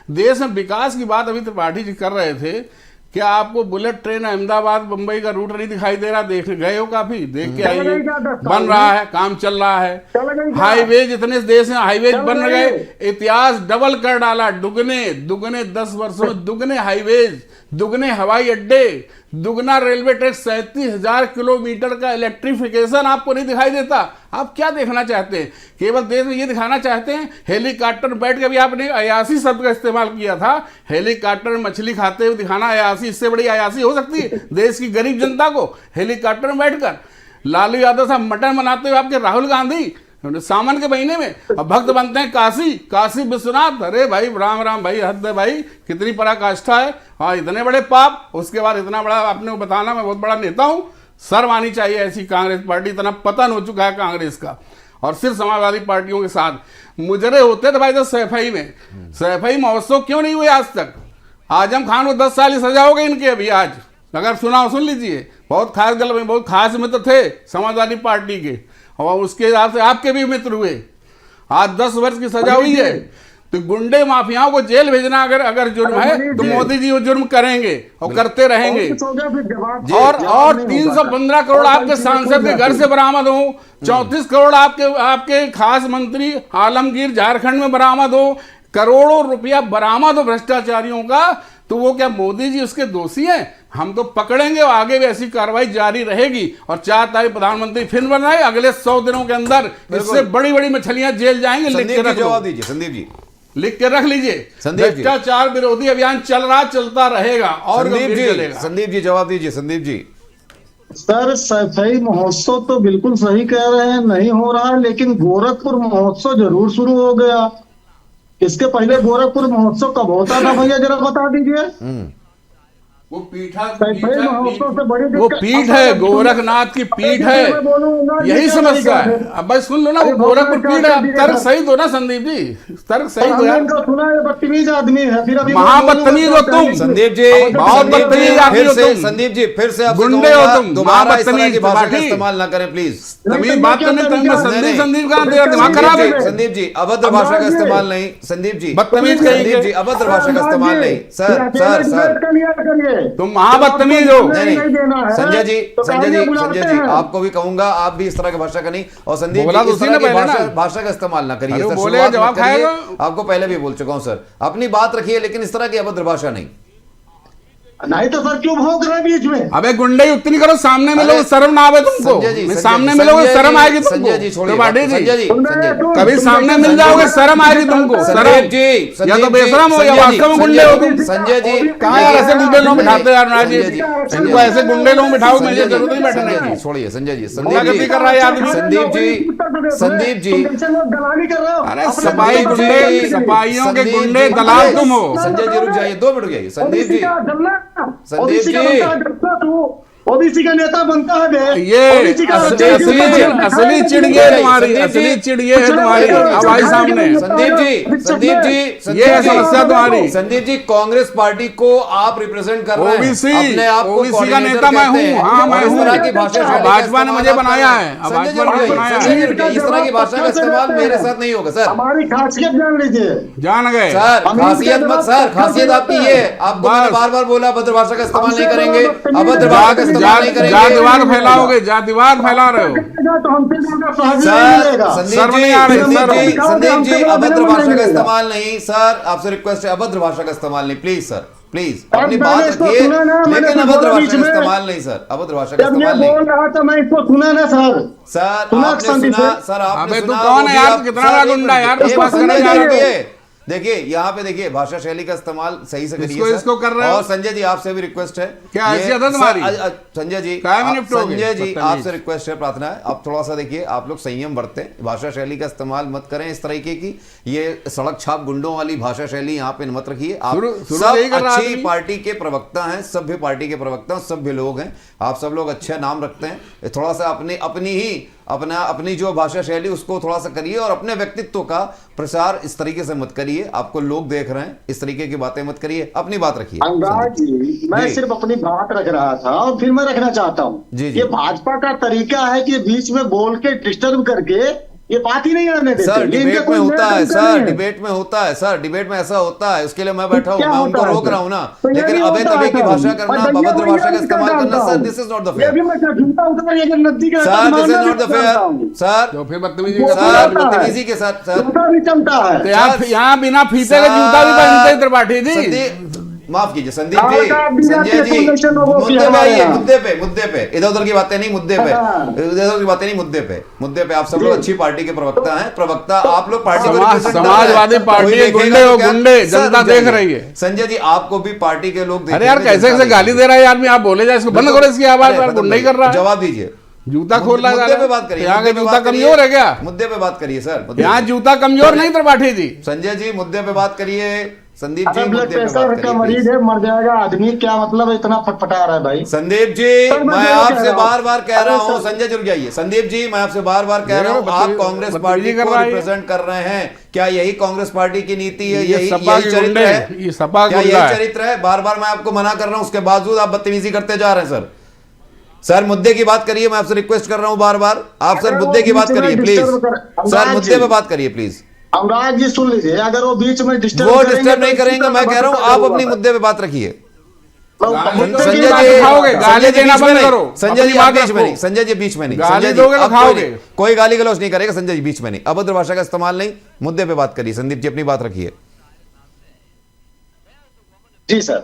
देश में विकास की बात अभी त्रिपाठी जी कर रहे थे, क्या आपको बुलेट ट्रेन अहमदाबाद मुंबई का रूट नहीं दिखाई दे रहा? देख गए हो, काफी देख के आइए, बन रहा है, काम चल रहा है। हाईवे जितने देश में हाईवे बन गए, इतिहास डबल कर डाला, दुगने 10 वर्षों में दुगने हाईवेज, दुगने हवाई अड्डे, दुगना रेलवे ट्रैक, 37,000 किलोमीटर का इलेक्ट्रिफिकेशन आपको नहीं दिखाई देता। आप क्या देखना चाहते हैं? केवल देश में ये दिखाना चाहते हैं। हेलीकॉप्टर बैठ के भी आपने अयासी शब्द का इस्तेमाल किया था, हेलीकॉप्टर में मछली खाते हुए दिखाना अयासी, इससे बड़ी अयासी हो सकती है देश की गरीब जनता को? हेलीकॉप्टर में बैठकर लालू यादव साहब मटन बनाते हुए आपके राहुल गांधी सावन के महीने में, अब भक्त बनते हैं काशी विश्वनाथ। अरे भाई राम राम भाई, हद है भाई, कितनी पराकाष्ठा है। हाँ, इतने बड़े पाप, उसके बाद इतना बड़ा अपने को बताना मैं बहुत बड़ा नेता हूं। शर्म आनी चाहिए ऐसी कांग्रेस पार्टी। इतना पतन हो चुका है कांग्रेस का, और सिर्फ समाजवादी पार्टियों के साथ मुजरे होते थे भाई। तो सैफई में सैफई महोत्सव क्यों नहीं हुए आज तक? आजम खान को 10 साल की सजा हो गई इनके अभी आज, अगर सुना सुन लीजिए। बहुत खास गल में बहुत खास मित्र थे समाजवादी पार्टी के, और उसके हिसाब से आपके भी मित्र हुए। आज 10 वर्ष की सजा हुई है। तो गुंडे माफियाओं को जेल भेजना अगर जुर्म है तो मोदी जी वो जुर्म करेंगे और करते रहेंगे। और 315 करोड़ आपके सांसद के घर से बरामद हो, 34 करोड़ आपके खास मंत्री आलमगीर झारखंड में बरामद हो, करोड़ों रुपया बरामद हो भ्रष्टाचारियों का, तो वो क्या मोदी जी उसके दोषी हैं? हम तो पकड़ेंगे और आगे भी ऐसी कार्रवाई जारी रहेगी। और 4 तारीख प्रधानमंत्री फिर बनाए, अगले 100 दिनों के अंदर इससे बड़ी बड़ी मछलियां जेल जाएंगी। लिख के जवाब दीजिए संदीप जी, लिख के रख लीजिए। भ्रष्टाचार विरोधी अभियान चल रहा, चलता रहेगा और संदीप जी जवाब दीजिए। संदीप जी सर, सैफई महोत्सव तो बिल्कुल सही कह रहे हैं, नहीं हो रहा है, लेकिन गोरखपुर महोत्सव जरूर शुरू हो गया। इसके पहले गोरखपुर महोत्सव कब होता था भैया, जरा बता दीजिए। वो पीठ है, गोरखनाथ की पीठ है, यही समस्या है। अब भाई सुन लो ना, वो गोरखपुर पीठ है। तर्क सही दो ना संदीप जी, तर्क सही दो यार। बदतमीज आदमी है, फिर अभी महाबदतमीज हो तुम संदीप जी, बहुत बदतमीज आदमी हो तुम संदीप जी। फिर से आप गुंडे हो तुम, दोबारा इस तरह की भाषा का इस्तेमाल ना करें प्लीज। तमीज बात करने संदीप का दिमाग खराब है। संदीप जी अभद्र भाषा का इस्तेमाल नहीं। संदीप जी बदतमीज संदीप जी अभद्र भाषा का इस्तेमाल नहीं। सर तुम महाबदतमीज हो। संजय जी आपको भी कहूंगा, आप भी इस तरह की भाषा का नहीं। और संदीप जी इस तरह की भाषा का इस्तेमाल ना करिए। आपको पहले भी बोल चुका हूं सर, अपनी बात रखिए, लेकिन इस तरह की अभद्र भाषा नहीं। नहीं तो सर क्यों भौंक रहे बीच में? अबे गुंडे उतनी करो, सामने मिलोगे शर्म ना आवे तुमको। सामने मिलोगे शर्म आएगी तुमको। संजय जी छोड़िए, कभी सामने मिल जाओगे शर्म आएगी तुमको। शर्म जी, या तो बेशरम हो या वास्तव में गुंडे हो तुम। संजय जी कहाँ यार ऐसे गुंडे लोग बिठाते यार नाज जी, इनको ऐसे गुंडे लोग बिठाओ, मुझे जरूरत नहीं बैठने की। छोड़िए संजय जी, संदीप कर रहा है आदमी। संदीप जी दलाली कर रहे हो। अरे सफाई गुंडे, सफाइयों के गुंडे दलाल तुम हो। संजय जी रुक जाइए, 2 मिनट रुक जाइए। संदीप जी, संदीप जी ओबीसी का नेता बनता है बे। ये ओबीसी का असली चिड़ ये है तुम्हारी, असली चिड़ ये है तुम्हारी। अब आई सामने संदीप जी ये है समस्या तुम्हारी। संदीप जी, कांग्रेस पार्टी को आप रिप्रेजेंट कर रहे हैं, ओबीसी अपने आप को ओबीसी का coordinator नेता मैं कहते हूँ। हैं। हाँ मैं और इस हूँ। तरह की भाषा शैली का भाजपा ने मुझे इस्तेमाल आप बनाया कर रहे है। हैं। भाजपा ने संजय बनाया जी, है। इस तरह की भाषा का इस्तेमाल मेरे साथ नहीं होगा सर। हमारी खासियत जान लीजिए जान गए सर खासियत मत, सर खासियत आपकी ये है, आपको मैंने बस। बार बार बोला अभद्र भाषा का इस्तेमाल नहीं हमसे करेंगे, बड़ा अभद्र भाषा का इस्तेमाल नहीं करेंगे। जातिवाद फैलाओगे, जातिवाद फैला रहे हो। तो हमसे ज्यादा सहज नहीं सर मिलेगा। संदीप नहीं आ रही, संदीप जी हमसे अभद्र बड़ा भाषा का मिलेगा। इस्तेमाल नहीं। सर आपसे रिक्वेस्ट है, अभद्र भाषा का इस्तेमाल नहीं, प्लीज सर, प्लीज अपनी मैंने बात इसको रखिए, सुना ना, मैंने लेकिन कुछ अभद्र बोला भाषा बीच का में। इस्तेमाल नहीं सर, अभद्र भाषा का जब ये इस्तेमाल नहीं। बोल रहा था मैं इसको सुना ना सर। सर सुना आपने संदीप सुना, से? सर आपने अबे तू सुना, कौन वो है भी यार? आप- कितना सर, बड़ा एक गुंडा मिनट, यार? एक उसको बात सुनने सुनिए, जा रहे हो। देखिए देखिए यहाँ पे देखिए भाषा शैली का इस्तेमाल सही से करिए इसको सर। कर रहे हो। और संजय जी आपसे भी रिक्वेस्ट है, क्या ये- हैसियत है सर, तुम्हारी? संजय जी काय में निपटोगे? संजय जी बदतमीज। आपसे रिक्वेस्ट है, प्रार्थना है, आप थोड़ा सा देखिए, आप लोग संयम बरतें, भाषा शैली का इस्तेमाल मत करें इस तरीके की, ये सड़क छाप गुंडों वाली भाषा शैली यहाँ पे मत रखिए। आप शुरू सब यही कर रहा अच्छी आदमी। पार्टी के प्रवक्ता हैं, सभ्य पार्टी के प्रवक्ता, सभ्य लोग हैं, आप सब लोग अच्छा नाम रखते हैं। थोड़ा सा अपनी जो भाषा शैली उसको थोड़ा सा करिए, और अपने व्यक्तित्व का प्रसार इस तरीके से मत करिए, आपको लोग देख रहे हैं, इस तरीके की बातें मत करिए, अपनी बात रखिए। अनुराग जी, मैं जी। सिर्फ अपनी बात रख रहा था और फिर मैं रखना चाहता हूँ। जी, जी। ये भाजपा का तरीका है कि बीच में बोल के डिस्टर्ब करके ये बात ही नहीं आने देते। सर ये इनका डिबेट में कोई होता नया है, तरीका सर नहीं है। डिबेट में होता है, सर डिबेट में ऐसा होता है, उसके लिए मैं बैठा हूँ, क्या मैं होता उनको है रोक सर? रहा हूँ ना, तो ये लेकिन भी अबे होता तबे है की सर। भाषा और करना, भैया अभद्र वही भाषा का मैं इस्तेमाल जानता करना, सर हूँ। दिस इज नॉट द ये भी फेयर, मैं जूता उतार अगर नदी का सर दिस इज मानना नॉट द भी जानता हूँ। फेयर, सर तो फिर बदतमीजी वो का सर, सवाल। बदतमीजी के साथ सर जूता भी चलता है। यहाँ बिना फीते के जूता भी पहनते हैं त्रिपाठी जी। संदीप, माफ कीजिए संदीप हाँ, जी, का बीजेपी संजय जी, एक्सप्लेनेशन लोगों की मुद्दे पे हमारे आइए, यहाँ। मुद्दे पे इधर उधर की बातें नहीं, मुद्दे पे हाँ। इधर उधर की बातें नहीं, मुद्दे पे आप सब लोग अच्छी पार्टी के प्रवक्ता हैं, प्रवक्ता आप लोग पार्टी को represent कर रहे हैं। समाजवादी पार्टी कोई है, देखेगा गुंडे तो हो, क्या? गुंडे, सर, जनता रुक देख जाइए। रही है। संजय जी आपको भी पार्टी के लोग अरे यार देखेंगे, कैसे जनता कैसे गाली देखेगी। दे रहा है आदमी? आप बोले जाए, इसको बंद करो इसकी आवाज। अरे, यार खत्म गुंडा ही करिए। कर रहा है, जवाब दीजिए, जूता खोल रहा है। मुद्दे पे बात करिए, यहाँ के मुद्दे पे जूता बात करिए। कमजोर है क्या? मुद्दे पे बात करिए सर, मुद्दे यहाँ पे। जूता कमजोर नहीं त्रिपाठी जी। संजय जी मुद्दे पे बात करिए, संदीप जी अरे ब्लड मुद्दे पे प्रेशर बात का करिए मरीज please। है, मर जाएगा आदमी, क्या मतलब इतना फटफटा रहा है भाई? संदीप जी सर, मैं मैं जो कह आपसे रहा हूं। बार बार कह रहा अरे हूं, सर। संजय जुड़ जाइए, संदीप जी मैं आपसे बार बार कह रहा हूं, आप कांग्रेस बदतमीजी पार्टी कर को रहा है। रिप्रेजेंट कर रहे हैं, क्या यही कांग्रेस पार्टी की नीति है? ये यही सपा के चरित्र गुंडे, है? ये सपा क्या गुंडा यही है। चरित्र है? बार बार मैं आपको मना कर रहा हूं, उसके बावजूद आप बदतमीजी करते जा रहे हैं सर। सर मुद्दे की बात करिए, मैं आपसे रिक्वेस्ट कर रहा हूं बार बार, आप सर अगर वो मुद्दे की बात बीच में करिए प्लीज, disturb कर- सर अनुराग मुद्दे जी। पे बात करिए प्लीज। अनुराग जी सुन लीजिए, अगर वो बीच में डिस्टर्ब वो डिस्टर्ब नहीं करेंगे, मैं कह रहा हूं आप अपनी मुद्दे पे बात रखिए। संजय जी खाओगे, गाली संजय जी देना बीच में बंद नहीं, करो। संजय अपनी जी आप बात बीच में रखो। नहीं, संजय जी बीच में नहीं, गाली संजय जी दोगे तो अब कोई खाओगे। नहीं, कोई गाली गलौज नहीं करेगा, संजय जी बीच में नहीं, अभद्र भाषा का इस्तेमाल नहीं, मुद्दे पे बात करिए, संदीप जी अपनी बात रखिए। जी सर,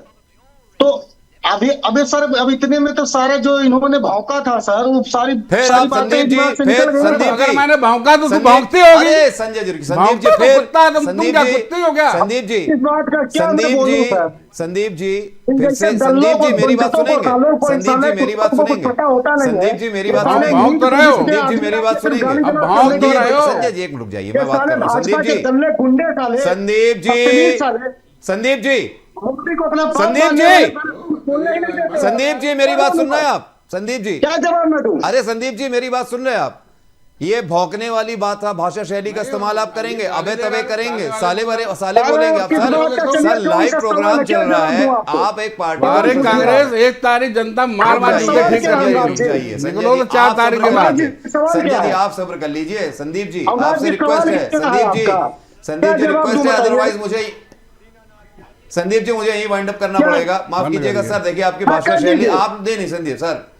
तो अभी सर, अब इतने में तो सारे जो इन्होंने भौंका था सर, वो सारी फिर सारी आप बातें संदीप जी, दिमाग से फिर निकल गई ना। संदीप अगर जी, मैंने भौंका तो तू संदीप- भौंकती होगी। अरे संजय जी, संदीप जी भौंकता तो फिर कुत्ता है, तुम संदीप क्या जी, कुत्ते हो क्या? संदीप जी, इस बात का क्या मैं संदीप बोलूं जी, सर? संदीप जी इन फिर जैसे से दल्लों संदीप को, जी मेरी बात बंचकों को, सुनेंगे, सालों को, संदीप जी इंसानों मेरी को, बात कुत्तों को सुनेंगे, पता होता नहीं है। संदीप जी मेरी बात आप सुनेंगे, भौंक तो रहे हो। संदीप जी मेरी बात सुनेंगे, अब भौंक तो रहे हो। संजय जी एक मिनट रुक जाइए, ये मैं बात साले कर रहा हूँ, भाजपा संदीप के जी, दल्ले गुंडे साले, संदीप जी, बदतमीज साले, संदीप जी, मोदी को अपना बाप संदीप मानने जी, वाले साले बोलने ही नहीं देते। संदीप जी मेरी बात सुन रहे हैं आप? संदीप जी, क्या जवाब मैं दूं? अरे संदीप जी मेरी बात सुन रहे हैं आप? ये भौंकने वाली बात है, भाषा शैली का इस्तेमाल आप करेंगे, अबे तबे करेंगे, साले बोलेंगे आप, सर लाइव प्रोग्राम चल रहा है, आप एक पार्टी अरे कांग्रेस 1 तारीख जनता मार मार जूते ठीक कर जाइए, देगी। निकलो तो 4 तारीख के बाद। संजय जी आप सब्र कर लीजिए, संदीप जी अनुराग आपसे जी, रिक्वेस्ट सवाल है, क्या है संदीप जी, आपका? संदीप जी क्या जवाब रिक्वेस्ट दूं है, बताइए? अदरवाइज मुझे संदीप जी मुझे यही वाइंड अप करना क्या? पड़ेगा, माफ बंद कीजिएगा करिए। सर, देखिए आपकी हाँ, भाषा कर शैली दीजिए। आप दे नहीं संदीप सर,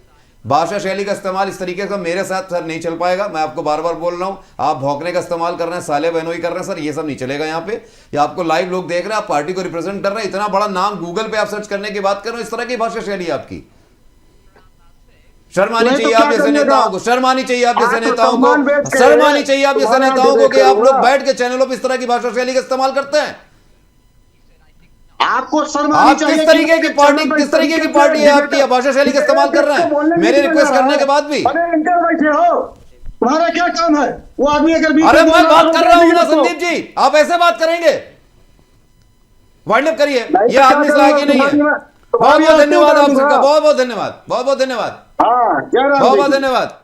भाषा शैली का इस्तेमाल इस तरीके का मेरे साथ सर नहीं चल पाएगा, मैं आपको बार बार बोल रहा हूं, आप भौंकने का इस्तेमाल कर रहे हैं, साले बहनोई कर रहे हैं सर, ये सब नहीं चलेगा यहाँ पे, ये आपको लाइव लोग देख रहे हैं, आप पार्टी को रिप्रेजेंट कर रहे हैं, इतना बड़ा नाम गूगल पे आप सर्च करने की बात कर रहे हो, इस तरह की भाषा शैली आपकी, शर्म आनी नहीं तो चाहिए क्या आप जैसे करिएगा? नेताओं को, शर्म आनी चाहिए आप जैसे आप तो नेताओं सम्मान को, व्यक्त कर शर्म रहे आनी हैं। चाहिए आप जैसे तुम्हारा नेताओं को कि डिबेट आप लोग होगा। बैठ के चैनलों पे इस तरह की भाषा शैली का इस्तेमाल करते हैं। आपको शर्म आनी आप चाहिए किस तरीके की कि पार्टी, चैनल पर किस तरीके की डिबेट पार्टी है डिबेट आपकी, आप भाषा शैली का इस्तेमाल कर रहे बोलने हैं नहीं मेरे देना रिक्वेस्ट है। करने के बाद भी? अरे इंटर बैठे हो, तुम्हारा क्या काम है? वो आदमी अगर बीच अरे में मैं बोल बात तो कर रहा हूं ना तो- संदीप जी, आप ऐसे बात करेंगे? वाइंड अप करिए, नहीं ये तो आदमी इस क्या लायक ही नहीं करूंगा है। बहुत बहुत धन्यवाद आप सबका, बहुत बहुत धन्यवाद, बहुत बहुत धन्यवाद, हाँ, जय राम बहुत बहुत जी। धन्यवाद।